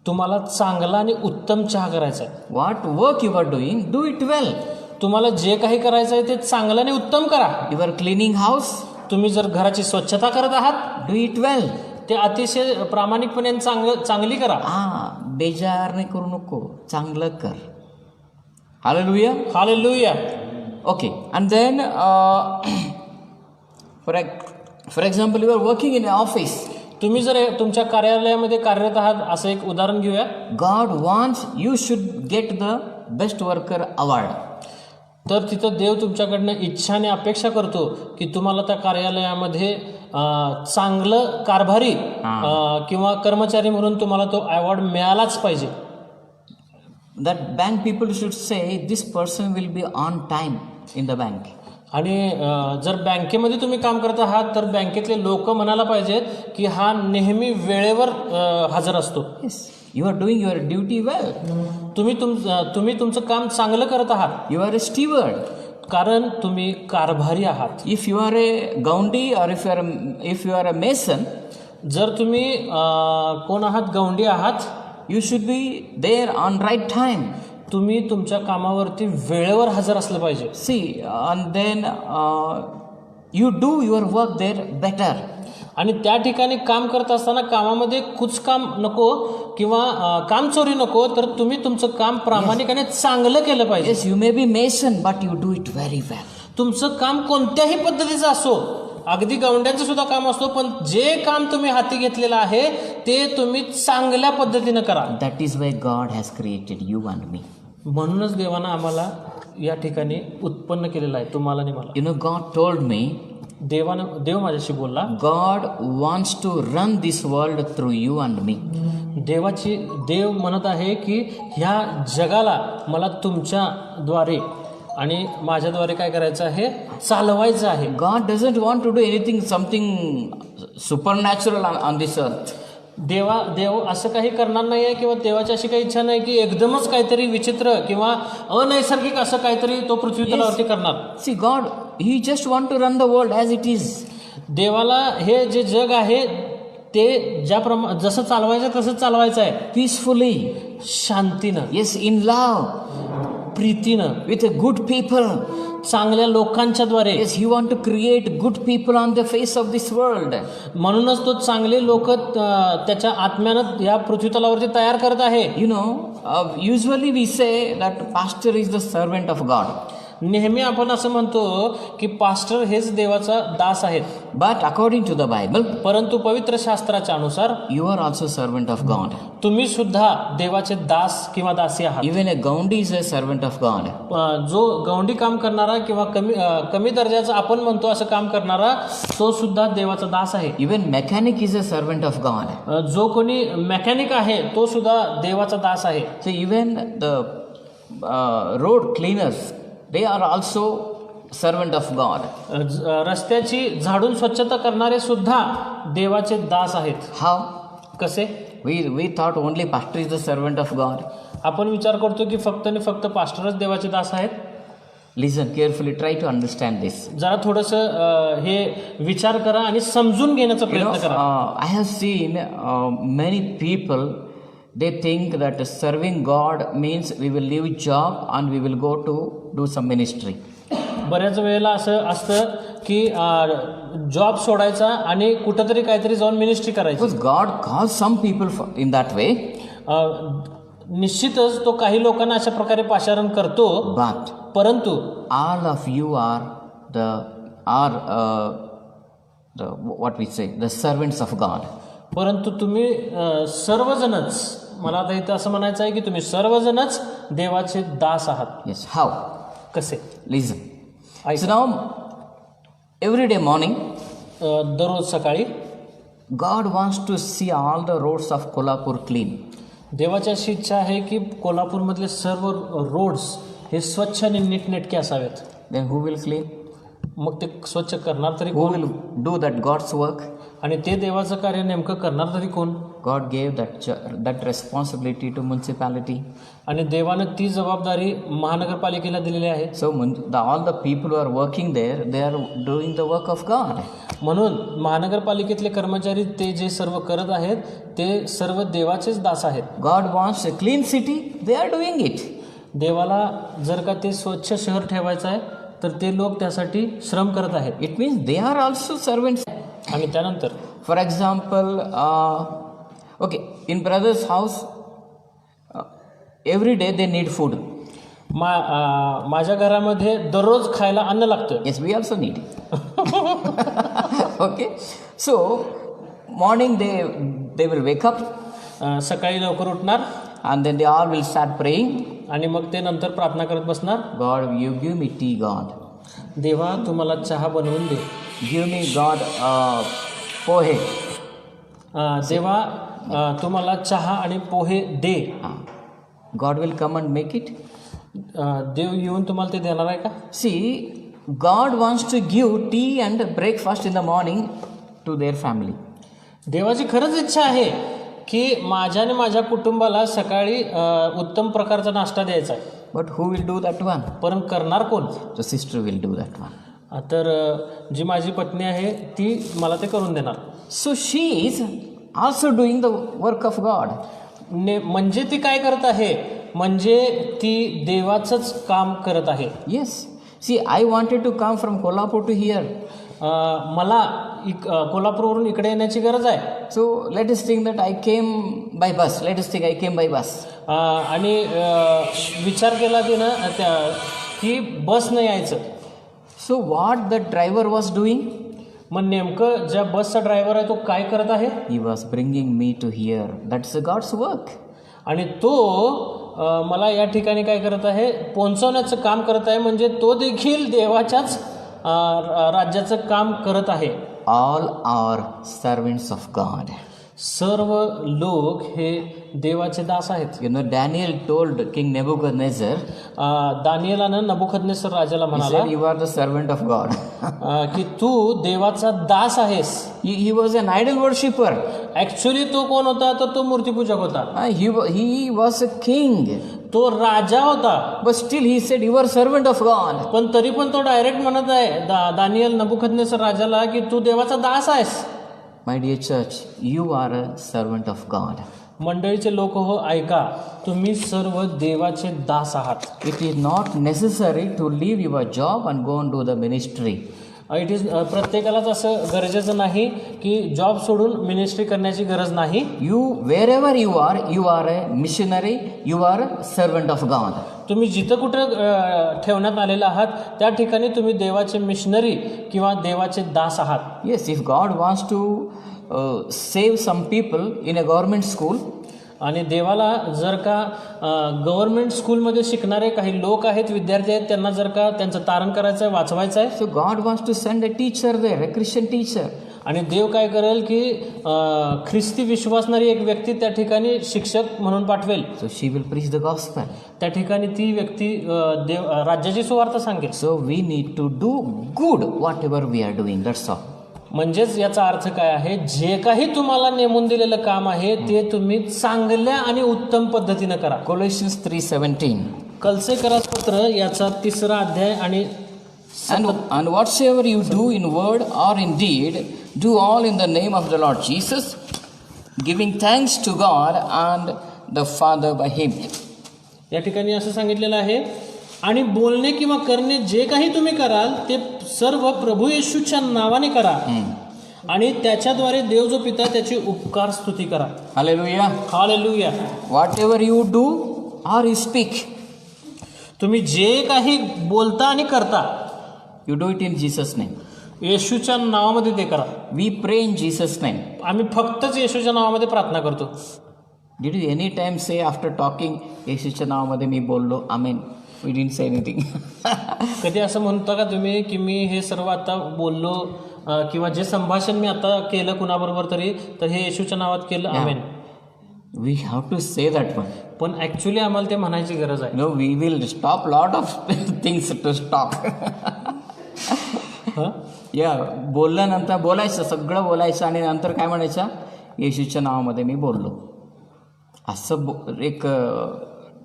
तुम्हाला चांगला आणि उत्तम चहा करायचा आहे. What work you are doing, do it well. तुम्हाला जे काही करायचं आहे ते चांगलं आणि उत्तम करा. यू आर क्लिनिंग हाऊस, तुम्ही जर घराची स्वच्छता करत आहात, डू इट वेल. ते अतिशय प्रामाणिकपणे चांगली करा. बेजार नाही करू नको, चांगलं कर. Hallelujah, hallelujah. Okay. And then for example, you are working in a office. तुम्ही जर तुमच्या कार्यालयामध्ये कार्यरत आहात, असं एक उदाहरण घेऊया. God wants you should get the best worker award. तर तिथं देव तुमच्याकडनं इच्छाने अपेक्षा करतो की तुम्हाला त्या कार्यालयामध्ये चांगलं कारभारी किंवा कर्मचारी म्हणून तुम्हाला तो अवॉर्ड मिळालाच पाहिजे. That bank people should say this person will be on time in the bank. आणि जर बँकेमध्ये तुम्ही काम करत आहात तर बँकेतले लोक म्हणायला पाहिजेत की हा नेहमी वेळेवर हजर असतो. You are doing your duty well. तुम्ही तुमचं काम चांगलं करत आहात. You are a steward. कारण तुम्ही कारभारी आहात. इफ यू आर ए गौंडी or if you are a mason, जर तुम्ही कोण आहात, गौंडी आहात, you should be there on right time. तुम्ही तुमच्या कामावरती वेळेवर हजर असलं पाहिजे. See, and then you do your work there better. आणि त्या ठिकाणी काम करत असताना कामामध्ये कुचकाम नको किंवा कामचोरी नको, तर तुम्ही तुमचं काम प्रामाणिकपणे चांगलं केलं पाहिजे. Yes, you may be mason but you do it very well. तुमचं काम कोणत्याही पद्धतीचं असो, अगदी गवंड्यांचं सुद्धा काम असतो, पण जे काम तुम्ही हाती घेतलेलं आहे ते तुम्ही चांगल्या पद्धतीनं करा. That is why God has created you and me. म्हणूनच देवानं आम्हाला या ठिकाणी उत्पन्न केलेलं आहे, तुम्हाला आणि मला. You know, God told me, देव माझ्याशी बोलला, God wants to run this world through you and me. देव म्हणत आहे की ह्या जगाला मला तुमच्याद्वारे आणि माझ्याद्वारे काय करायचं आहे, चालवायचं आहे. God doesn't want to do anything something supernatural on this earth. देव असं काही करणार नाही आहे किंवा देवाची अशी काही इच्छा नाही की एकदमच काहीतरी विचित्र किंवा अनैसर्गिक असं काहीतरी तो पृथ्वी तलावरती करणार. See, God, He just want to run the world as it is. देवाला हे जे जग आहे ते जसं चालवायचं तसंच चालवायचं आहे. Peacefully. शांतीनं, Yes, in love. प्रीतीनं, With a good people. चांगल्या लोकांच्या द्वारे. Yes, He want to create good people on the face of this world. म्हणूनच तो चांगले लोक त्याच्या आत्म्यानं या पृथ्वी तलावरती तयार करत आहे. You know, usually we say that pastor is the servant of God. नेहमी आपण असं म्हणतो की पास्टर हेच देवाचा दास आहेत. But according to the Bible, परंतु पवित्र शास्त्राच्या अनुसार you are also servant of God. तुम्ही सुद्धा देवाचे दास किंवा दासी आहात. Even a gaundi is a servant of God. जो गौंडी काम करणारा किंवा कमी दर्जाचं आपण म्हणतो असं काम करणारा तो सुद्धा देवाचा दास आहे. Even mechanic is a servant of God. जो कोणी मेकॅनिक आहे तो सुद्धा देवाचा दास आहे. So even the road cleaners, they are also servant of God. रस्त्याची झाडून स्वच्छता करणारे सुद्धा देवाचे दास आहेत. How? कसे? We thought only pastor is the servant of God. आपण विचार करतो की फक्त आणि फक्त पास्टरच देवाचे दास आहेत. Listen carefully, try to understand this. जरा थोडंसं हे विचार करा आणि समजून घेण्याचा प्रयत्न करा. I have seen many people, they think that serving God means we will leave job and we will go to do some ministry. बऱ्याच वेळेला असं असतं की जॉब सोडायचा आणि कुठंतरी काहीतरी जाऊन मिनिस्ट्री करायची. Because God calls some people in that way. निश्चितच तो काही लोकांना अशा प्रकारे पाचारण करतो. But परंतु all of you are the what we say, the servants of God. परंतु तुम्ही सर्वजणच, मला आता इथं असं म्हणायचं आहे की तुम्ही सर्वजणच देवाचे दास आहात. Yes. How? कसे? Listen. So now, every day morning, दररोज सकाळी God wants to see all the roads of Kolhapur clean. देवाची अशी इच्छा आहे की कोल्हापूरमधले सर्व रोड्स हे स्वच्छ आणि नीटनेटके असावेत. Then who will clean? मग ते स्वच्छ करणार तरी Who कोण? will do that God's work? आणि ते देवाचं कार्य नेमकं करणार तरी कोण? God gave that responsibility to municipality. आणि देवानं ती जबाबदारी महानगरपालिकेला दिलेली आहे. So all the people who are working there, they are doing the work of God. म्हणून महानगरपालिकेतले कर्मचारी ते जे सर्व करत आहेत ते सर्व देवाचेच दास आहेत. God wants a clean city, they are doing it. देवाला जर का ते स्वच्छ शहर ठेवायचं आहे तर ते लोक त्यासाठी श्रम करत आहेत. It means they are also servants. आणि त्यानंतर For example, okay, in brother's house, every day they need food. माझ्या घरामध्ये दररोज खायला अन्न लागतं. Yes, we also need. Okay, so morning they will wake up. सकाळी लवकर उठणार and then they all will start praying. आणि मग ते नंतर प्रार्थना करत बसणार. God, you give me tea, God. देवा तू मला चहा बनवून दे. Give me, God, पोहे. देवा तू मला चहा आणि पोहे दे. God will come and make it. देव येऊन तुम्हाला ते देणार आहे का? See, God wants to give tea and breakfast in the morning to their family. देवाची खरंच इच्छा आहे की माझ्या आणि माझ्या कुटुंबाला सकाळी उत्तम प्रकारचा नाश्ता द्यायचा आहे. But who will do that one? पण करणार कोण? The sister will do that one. तर जी माझी पत्नी आहे ती मला ते करून देणार. So she is also doing the work of God. म्हणजे ती काय करत आहे? म्हणजे ती देवाचंच काम करत आहे. Yes. See, I wanted to come from Kolhapur to here. मला कोल्हापूरवरून इकडे येण्याची गरज आहे. So let us think that I came by bus. Let us think I came by bus. आणि विचार केला तिनं की बसनं यायचं. So what the driver was doing? मग नेमकं ज्या बसचा ड्रायव्हर आहे तो काय करत आहे? He was bringing me to here. That's God's work. आणि तो मला या ठिकाणी काय करत आहे? पोहोचवण्याचं काम करत आहे. म्हणजे तो देखील देवाच्याच राज्याचं काम करत आहे. All are servants of God. सर्व लोक हे देवाचे दास आहेत. You know, Daniel told King Nebuchadnezzar, दानिएलानं नबुकदनेस्सर राजाला he म्हणाला said, you are the servant of God. की तू देवाचा दास आहेस. He was an idol worshipper. Actually तो कोण होता? तर तो मूर्तीपूजक होता. He was a king. तो राजा होता. But still he said, you are servant of God. पण तरी पण तो डायरेक्ट म्हणत आहे दानिएल नबुकदनेस्सर राजाला की तू देवाचा दास आहेस. My dear church, you are a servant of God. मंडळीचे लोक हो, ऐका, तुम्ही सर्व देवाचे दास आहात. It is not necessary to leave your job and go and do the ministry. It is प्रत्येकालाच असं गरजेचं नाही की जॉब सोडून मिनिस्ट्री करण्याची गरज नाही. You, wherever you are a missionary, you are a servant of God. तुम्ही जिथं कुठं ठेवण्यात आलेला आहात त्या ठिकाणी तुम्ही देवाचे मिशनरी किंवा देवाचे दास आहात. Yes, if God wants to save some people in a government school, आणि देवाला जर का गव्हर्नमेंट स्कूलमध्ये शिकणारे काही लोक आहेत, विद्यार्थी आहेत, त्यांना जर का त्यांचं तारण करायचं आहे, वाचवायचं आहे, so God wants to send a teacher there, a Christian teacher. आणि देव काय करेल की ख्रिस्ती विश्वासणारी एक व्यक्ती त्या ठिकाणी शिक्षक म्हणून पाठवेल. So she will preach the gospel. त्या ठिकाणी ती व्यक्ती राज्याची सुवार्ता सांगेल. So we need to do good whatever we are doing. That's all. म्हणजेच याचा अर्थ काय आहे? जे काही तुम्हाला नेमून दिलेलं काम आहे ते तुम्ही चांगल्या आणि उत्तम पद्धतीनं करा. Colossians 3:17. कलसेकरास पत्र याचा 3रा अध्याय आणि And whatsoever you do in word or in deed, do all in the name of the Lord Jesus, giving thanks to God and the Father by Him. या ठिकाणी असं सांगितलेलं आहे, आणि बोलणे किंवा करणे जे काही तुम्ही कराल ते सर्व प्रभू येशूच्या नावाने करा आणि त्याच्याद्वारे देव जो पिता त्याची उपकार स्तुती करा. Hallelujah. Hallelujah. Whatever you do or you speak, तुम्ही जे काही बोलता आणि करता, you do it in Jesus' name. येशूच्या नावामध्ये ते करा. We pray in Jesus' name. आम्ही फक्तच येशूच्या नावामध्ये प्रार्थना करतो. Did you any time say after talking, येशूच्या नावामध्ये मी बोललो, आमेन? We didn't say anything. कधी असं म्हणता का तुम्ही की मी हे सर्व आता बोललो किंवा जे संभाषण मी आता केलं कुणाबरोबर तरी, तर हे येशूच्या नावात केलं, आमेन? We have to say that one. पण ऍक्च्युली आम्हाला ते म्हणायची गरज आहे. No, we will stop lot of things to stop. बोलल्यानंतर बोलायचं, सगळं बोलायचं आणि नंतर काय म्हणायचं? येशूच्या नावामध्ये मी बोललो. असं एक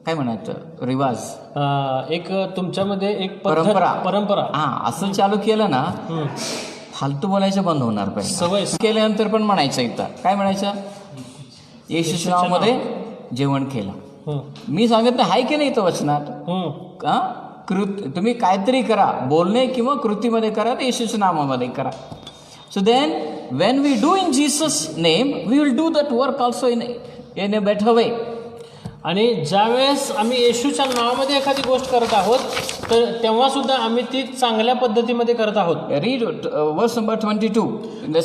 काय म्हणायचं रिवाज, एक तुमच्यामध्ये एक परंपरा असं चालू केलं ना, फालतू बोलायचं बंद होणार पाहिजे. सवय केल्यानंतर पण म्हणायचं इथं काय म्हणायचं? येशूच्या नावामध्ये जेवण केलं. मी सांगत नाही, हाय की नाही इथं वचनात? तुम्ही काहीतरी करा, बोलणे किंवा कृतीमध्ये करा, तर येशूच्या नावामध्ये करा. So then when we do in Jesus name, we will do that work also in a better way. आणि ज्यावेळेस आम्ही येशूच्या नावामध्ये एखादी गोष्ट करत आहोत, तर तेव्हा सुद्धा आम्ही ती चांगल्या पद्धतीमध्ये करत आहोत. रीड वर्स नंबर 22 इन द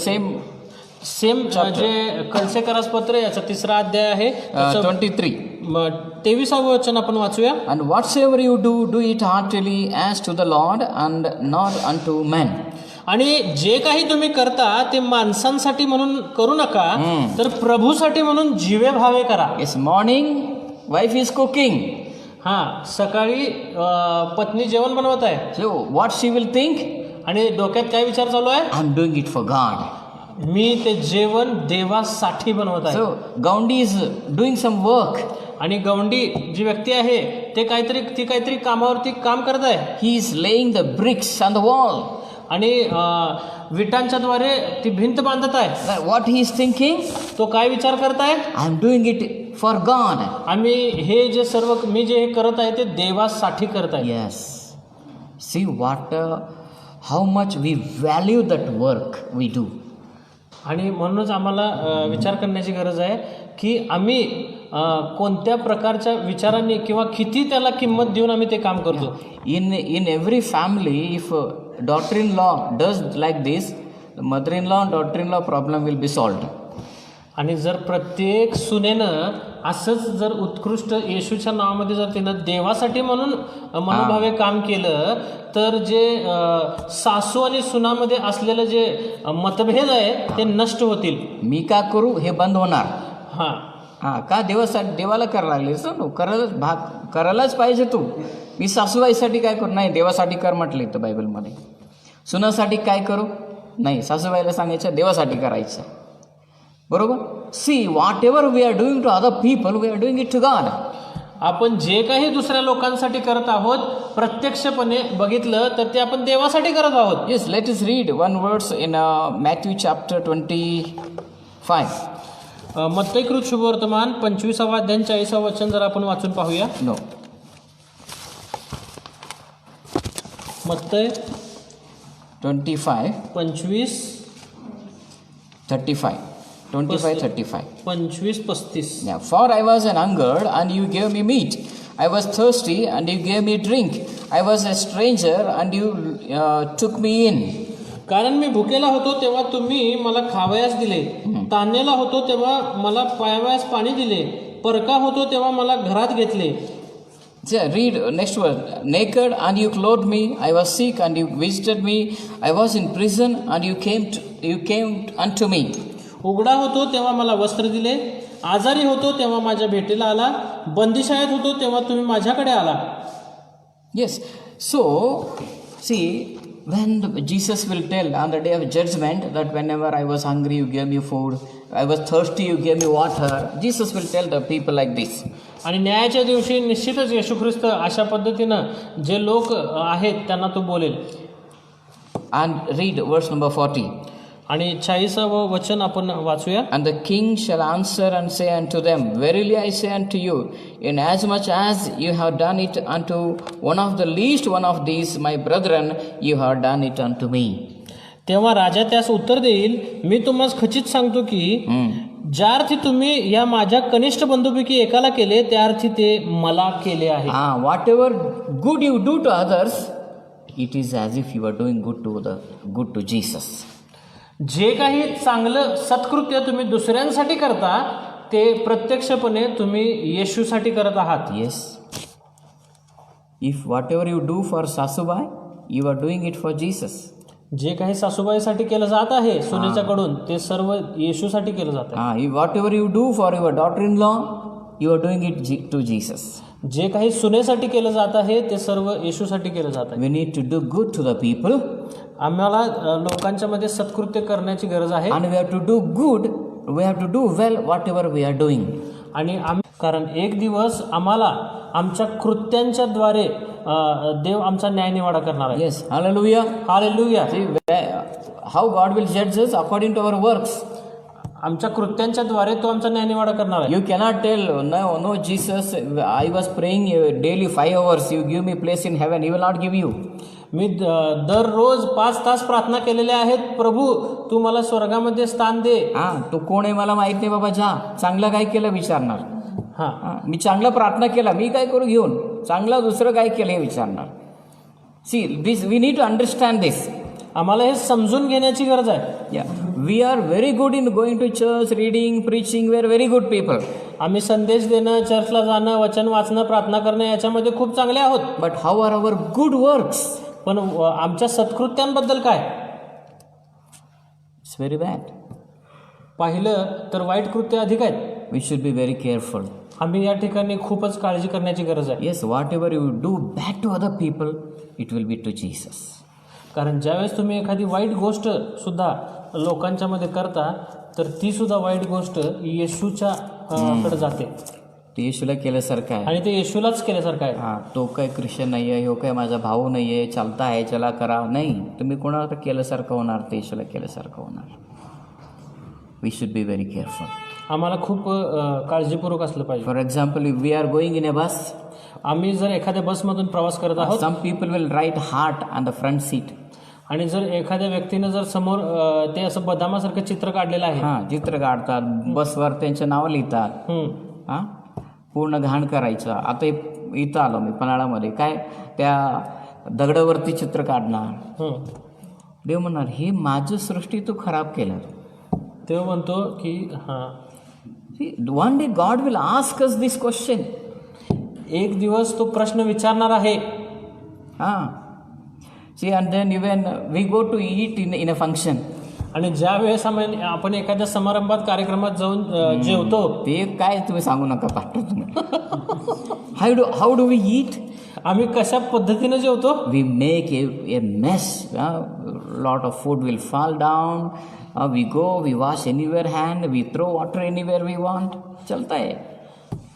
सेम जे कलसेकरास पत्र याचा 3रा अध्याय आहे, 23. 23वे वचन आपण वाचूया. And whatsoever you do, do it heartily as to the Lord and not unto men. आणि जे काही तुम्ही करता ते माणसांसाठी म्हणून करू नका, तर प्रभूसाठी म्हणून जीवे भावे करा. Yes, morning wife is cooking. सकाळी पत्नी जेवण बनवत आहे. So what she will think? आणि डोक्यात काय विचार चालू आहे? I'm doing it for God. मी ते जेवण देवासाठी बनवत आहे. So Gaundi is doing some work. आणि गौंडी जी व्यक्ती आहे ती काहीतरी कामावरती काम करत आहे. He is laying the bricks on the wall. आणि विटांच्या द्वारे ती भिंत बांधत आहे. What he is thinking? तो काय विचार करत आहे? I'm doing it for God. आम्ही हे जे सर्व मी जे हे करत आहे ते देवासाठी करत आहे. Yes. See how much we value that work we do. आणि म्हणूनच आम्हाला विचार करण्याची गरज आहे की आम्ही कोणत्या प्रकारच्या विचारांनी किंवा किती त्याला किंमत देऊन आम्ही ते काम करतो. In every family, if daughter-in-law does like this, the mother-in-law and daughter-in-law problem will be solved. आणि जर प्रत्येक सुनेनं असंच जर उत्कृष्ट येशूच्या नावामध्ये जर तिनं देवासाठी म्हणून मनोभावे काम केलं, तर जे सासू आणि सुनामध्ये असलेलं जे मतभेद आहे ते नष्ट होतील. मी का करू हे बंद होणार. हां, का देवाला करायला लागलेस ना, करायलाच पाहिजे तू. मी सासूबाईसाठी काय करू? नाही, देवासाठी कर म्हटलं इथं बायबलमध्ये. सुनासाठी काय करू? नाही, सासूबाईला सांगायचं देवासाठी करायचं. बरोबर. See, whatever we are doing to other people, we are doing it to God. आपण जे काही दुसऱ्या लोकांसाठी करत आहोत प्रत्यक्षपणे बघितलं तर ते आपण देवासाठी करत आहोत. Yes, let us read one words in Matthew chapter 25. मत्तई कृत शुभवर्तमान 25वा अध्याय 40वा वचन जर आपण वाचून पाहूया. No, मत्तई 25, 25 35. 25, 35. 25-35. Yeah, for I was an hungered, and you gave me meat. I was thirsty, and you gave me drink. I was a stranger, and you took me in. कारण मी भुकेला होतो तेव्हा तुम्ही मला खावयास दिले, ताणलेला होतो तेव्हा मला प्यावयास पाणी दिले, परका होतो तेव्हा मला घरात घेतले. Read next word. Naked, and you clothed me. I was sick, and you visited me. I was in prison, and you came unto me. उघडा होतो तेव्हा मला वस्त्र दिले, आजारी होतो तेव्हा माझ्या भेटीला आला, बंदिशाळेत होतो तेव्हा तुम्ही माझ्याकडे आला. Yes. So, see, when Jesus will tell on the day of judgment that whenever I was hungry, you gave me food. I was thirsty, you gave me water. Jesus will tell the people like this. आणि न्यायाच्या दिवशी निश्चितच येशू ख्रिस्त अशा पद्धतीनं जे लोक आहेत त्यांना तो बोलेल. And read verse number 40. आणि 40व वचन आपण वाचूया. And the king shall answer and say unto them, Verily I say unto you, inasmuch as you have done it unto one of the least one of these my brethren, you have done it unto me. तेव्हा राजा त्यास उत्तर देईल, मी तुम्हाला खचित सांगतो की ज्या अर्थी तुम्ही या माझ्या कनिष्ठ बंधूपैकी एकाला केले त्या अर्थी ते मला केले आहे. Whatever good you do to others, it is as if you are doing good to Jesus. जे काही चांगलं सत्कृत्य तुम्ही दुसऱ्यांसाठी करता ते प्रत्यक्षपणे तुम्ही येशूसाठी करत आहात. Yes. If whatever you do for Sasubai, you are doing it for Jesus. जे काही सासूबाईसाठी केलं जात आहे सुनेच्याकडून ते सर्व येशूसाठी केलं जात आहे. Whatever you do for your daughter-in-law, you are doing it to Jesus. जे काही सुनेसाठी केलं जात आहे ते सर्व येशूसाठी केलं जात आहे. We need to do good to the people. आम्हाला लोकांच्या मध्ये सत्कृत्य करण्याची गरज आहे. And we have to do good, we have to do well whatever we are doing. आणि कारण एक दिवस आम्हाला आमच्या कृत्यांच्या द्वारे देव आमचा न्यायनिवाडा करणार आहे. Yes, hallelujah. Hallelujah. See, how God will judge us according to our works. आमच्या कृत्यांच्या द्वारे तो आमचा न्यायनिवाडा करणार आहे. You cannot tell, no, Jesus, I was praying daily 5 hours, you give me place in heaven. He will not give you. मी दररोज 5 तास प्रार्थना केलेल्या आहेत, प्रभू तू मला स्वर्गामध्ये स्थान दे. तू कोण आहे मला माहित नाही बाबा, जा चांगलं काय केलं विचारणार. मी चांगलं प्रार्थना केला, मी काय करू घेऊन, चांगलं दुसरं काय केलं हे विचारणार. See this, we need to understand this. आम्हाला हे समजून घेण्याची गरज आहे. We are very good in going to church, reading, preaching. We are very good people. आम्ही संदेश देणं, चर्चला जाणं, वचन वाचणं, प्रार्थना करणं याच्यामध्ये खूप चांगले आहोत. But how are our good works? पण आमच्या सत्कृत्यांबद्दल काय? It's very bad. पाहिलं तर वाईट कृत्य अधिक आहेत. We should be very careful. आम्ही या ठिकाणी खूपच काळजी करण्याची गरज आहे. Yes, whatever you do bad to other people, it will be to Jesus. कारण ज्यावेळेस तुम्ही एखादी वाईट गोष्ट सुद्धा लोकांच्या मध्ये करता तर ती सुद्धा वाईट गोष्ट येशूच्या कडे जाते. ते येशूला केल्यासारखं आहे आणि ते येशूलाच केल्यासारखं आहे. तो काय ख्रिश्चन नाही आहे, हो काय माझा भाऊ नाही आहे, चालता आहे चला करा. नाही, तुम्ही कोणाला केल्यासारखं होणार, ते येशूला केल्यासारखं होणार. We should be very careful. आम्हाला खूप काळजीपूर्वक असलं पाहिजे. For example, we are going in a bus. आम्ही जर एखाद्या बसमधून प्रवास करत आहोत, some people will write heart on the front seat. आणि जर एखाद्या व्यक्तीनं जर समोर ते असं बदामासारखं चित्र काढलेलं आहे, चित्र काढतात, बसवर त्यांचं नाव लिहितात, पूर्ण घाण करायचं. आता इथं आलो मी पन्हाळामध्ये, काय त्या दगडावरती चित्र काढणार. देव म्हणणार, हे माझं सृष्टी तू खराब केलं. देव म्हणतो की one day God will ask us this question. एक दिवस तो प्रश्न विचारणार आहे. See, and then even we go to eat in a function. आणि ज्या वेळेस आपण एखाद्या समारंभात कार्यक्रमात जाऊन जेवतो, ते काय तुम्ही सांगू नका पाठवतो तुम्ही. How do we eat? आम्ही कशा पद्धतीने जेवतो? We make a mess. Lot of food will fall down. We go, we wash anywhere hand, we throw water anywhere we want. चलता है.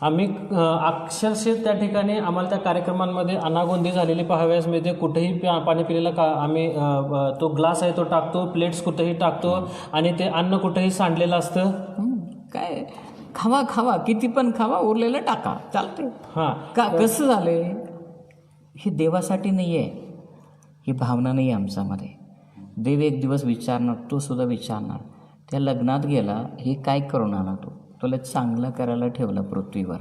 आम्ही अक्षरशः त्या ठिकाणी आम्हाला त्या कार्यक्रमांमध्ये अनागोंदी झालेली पाहाव्यास मिळते. कुठेही पाणी पिलेलं आम्ही तो ग्लास आहे तो टाकतो, प्लेट्स कुठेही टाकतो आणि ते अन्न कुठेही सांडलेलं असतं. काय खावा खावा, किती पण खावा, उरलेलं टाका, चालते. हां, का कसं झालंय? हे देवासाठी नाही आहे, ही भावना नाही आहे आमच्यामध्ये. देव एक दिवस विचारणार, तो सुद्धा विचारणार. त्या लग्नात गेला, हे काय करून आला तू? तुला चांगलं करायला ठेवलं पृथ्वीवर,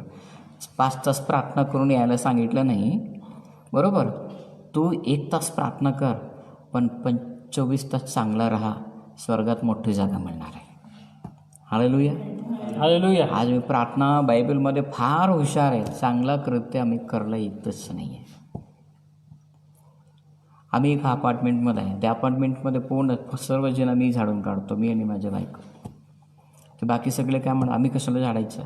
5 तास प्रार्थना करून यायला सांगितलं नाही, बरोबर? तू 1 तास प्रार्थना कर, पण 24 तास चांगला राहा, स्वर्गात मोठी जागा मिळणार आहे. Hallelujah, hallelujah. आज मी प्रार्थना बायबलमध्ये फार हुशार आहे, चांगला कृत्य आम्ही करलं येतच नाही आहे. आम्ही एका अपार्टमेंटमध्ये आहे, त्या अपार्टमेंटमध्ये पूर्ण सर्वजण आम्ही झाडून काढतो, मी आणि माझ्या बायको. ते बाकी सगळे काय म्हणा, आम्ही कशाला झाडायचं?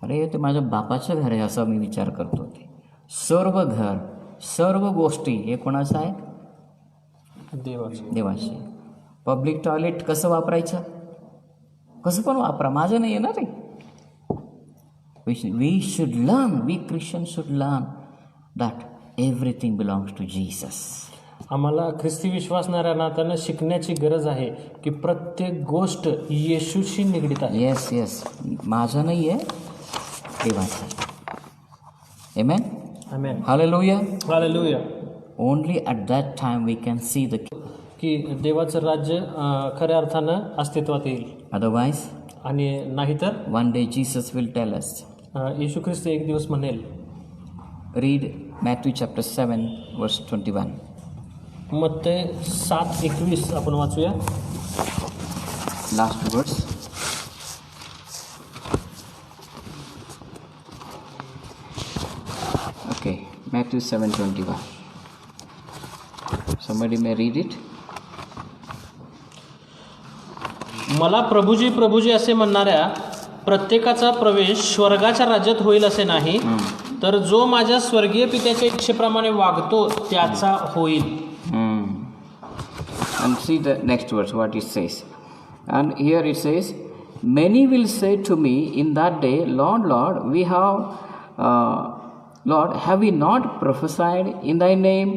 अरे ते माझ्या बापाचं घर आहे असं मी विचार करतो. ते सर्व घर, सर्व गोष्टी हे कोणाचं आहे? देवाचे. पब्लिक टॉयलेट कसं वापरायचं? कसं पण वापरा, माझं नाही येणार रे. We should learn, we Christian should learn that everything belongs to Jesus. आम्हाला ख्रिस्ती विश्वासणाऱ्यांना त्यांना शिकण्याची गरज आहे की प्रत्येक गोष्ट येशूशी निगडीत आहे. येस येस, माझं नाही आहे, देवाचं. आमेन. आमेन. हालेलुया. हालेलुया. Only at that time we can see the की देवाचं राज्य खऱ्या अर्थानं अस्तित्वात येईल. अदरवाईज आणि नाहीतर one day Jesus will tell us. येशू ख्रिस्त एक दिवस म्हणेल. रीड मॅथ्यू चॅप्टर 7 वर्स 21. मत्तई 7:21 आपण वाचूया. लास्ट वर्स. Okay, Matthew 7:21. Somebody may read it. मला प्रभुजी प्रभुजी असे म्हणणाऱ्या प्रत्येकाचा प्रवेश स्वर्गाच्या राज्यात होईल असे नाही, तर जो माझ्या स्वर्गीय पित्याच्या इच्छेप्रमाणे वागतो त्याचा होईल. And see the next verse, what it says. And here it says, many will say to me in that day, Lord, Lord, Lord, have we not prophesied in thy name?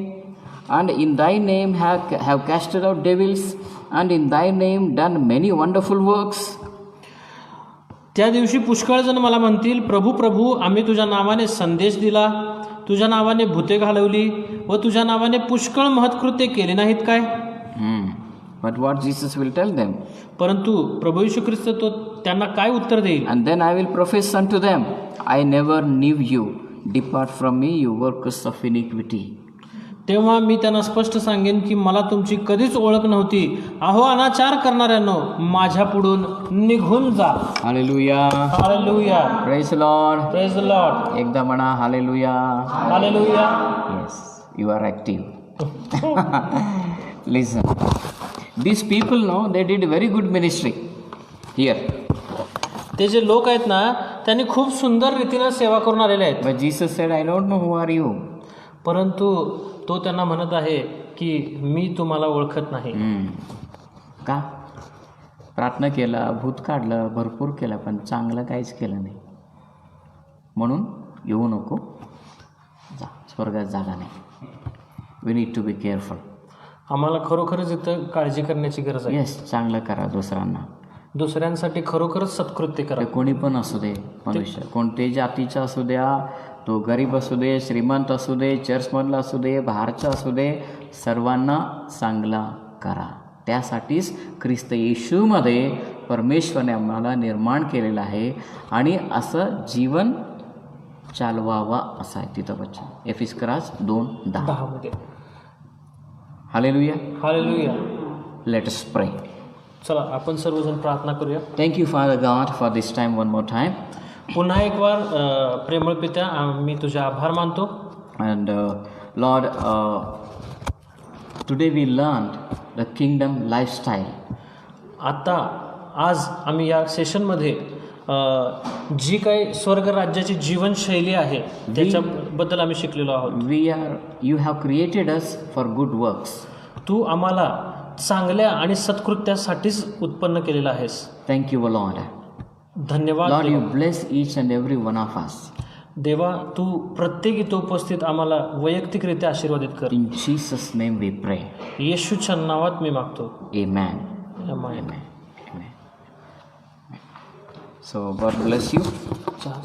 And in thy name have casted out devils, and in thy name done many wonderful works. त्या दिवशी पुष्कळ जण मला म्हणतील, प्रभू प्रभू, आम्ही तुझ्या नावाने संदेश दिला, तुझ्या नावाने भूते घालवली व तुझ्या नावाने पुष्कळ महत्कृत्ये केली नाहीत काय? But what Jesus will tell them? परंतु प्रभू येशू ख्रिस्त तो त्यांना काय उत्तर देईल? And then I will profess unto them, I never knew you. Depart from me, you workers of iniquity. तेव्हा मी त्यांना स्पष्ट सांगेन की मला तुमची कधीच ओळख नव्हती. अहो अनाचार करणाऱ्यांनो, माझ्या पुढून निघून जा. Hallelujah. Hallelujah. Praise Lord. Praise the Lord. एकदा म्हणा hallelujah. Hallelujah. Yes, you are active. Listen, these people know they did very good ministry here. ते जे लोक आहेत ना, त्यांनी खूप सुंदर रीतीने सेवा करून आलेले आहेत. But Jesus said, I don't know who are you. परंतु तो त्यांना म्हणत आहे की मी तुम्हाला ओळखत नाही. का? प्रार्थना केला, भूत काढलं, भरपूर केलं, पण चांगलं काहीच केलं नाही. म्हणून येऊ नको, जा, स्वर्गात जागा नाही. We need to be careful. आम्हाला खरोखरच इथं काळजी करण्याची गरज आहे. येस, चांगलं करा दुसऱ्यांना. दुसऱ्यांसाठी खरोखरच सत्कृत्य करा. कोणी पण असू दे, मनुष्य कोणत्याही जातीचा असू द्या, तो गरीब असू दे, श्रीमंत असू दे, चर्चमधला असू दे, बाहेरचा असू दे, सर्वांना चांगला करा. त्यासाठीच ख्रिस्त येशूमध्ये परमेश्वराने आम्हाला निर्माण केलेलं आहे आणि असं जीवन चालवावा असं आहे तिथं वचन. Ephesians 2:10. Hallelujah. Hallelujah. Let us pray. चला आपण सर्वजण प्रार्थना करूया. Thank you father God for this time one more time. पुन्हा एक वार प्रेमळ पित्या, मी तुझे आभार मानतो. And lord, today we learn the kingdom lifestyle. आता आज आम्ही या सेशनमध्ये जी काही स्वर्ग राज्याची जीवनशैली आहे त्याच्याबद्दल आम्ही शिकलेलो आहोत. You have created us for good works. तू आम्हाला चांगल्या आणि सत्कृत्यासाठीच उत्पन्न केलेलं आहेस. Thank you, Lord. धन्यवाद Lord, देवा. you bless each and every one of us. देवा तू प्रत्येक इथं उपस्थित आम्हाला वैयक्तिकरित्या आशीर्वादित कर. In Jesus' name we pray. येशूच्या नावात मी मागतो. Amen. Amen. Amen. So God bless you. चहा.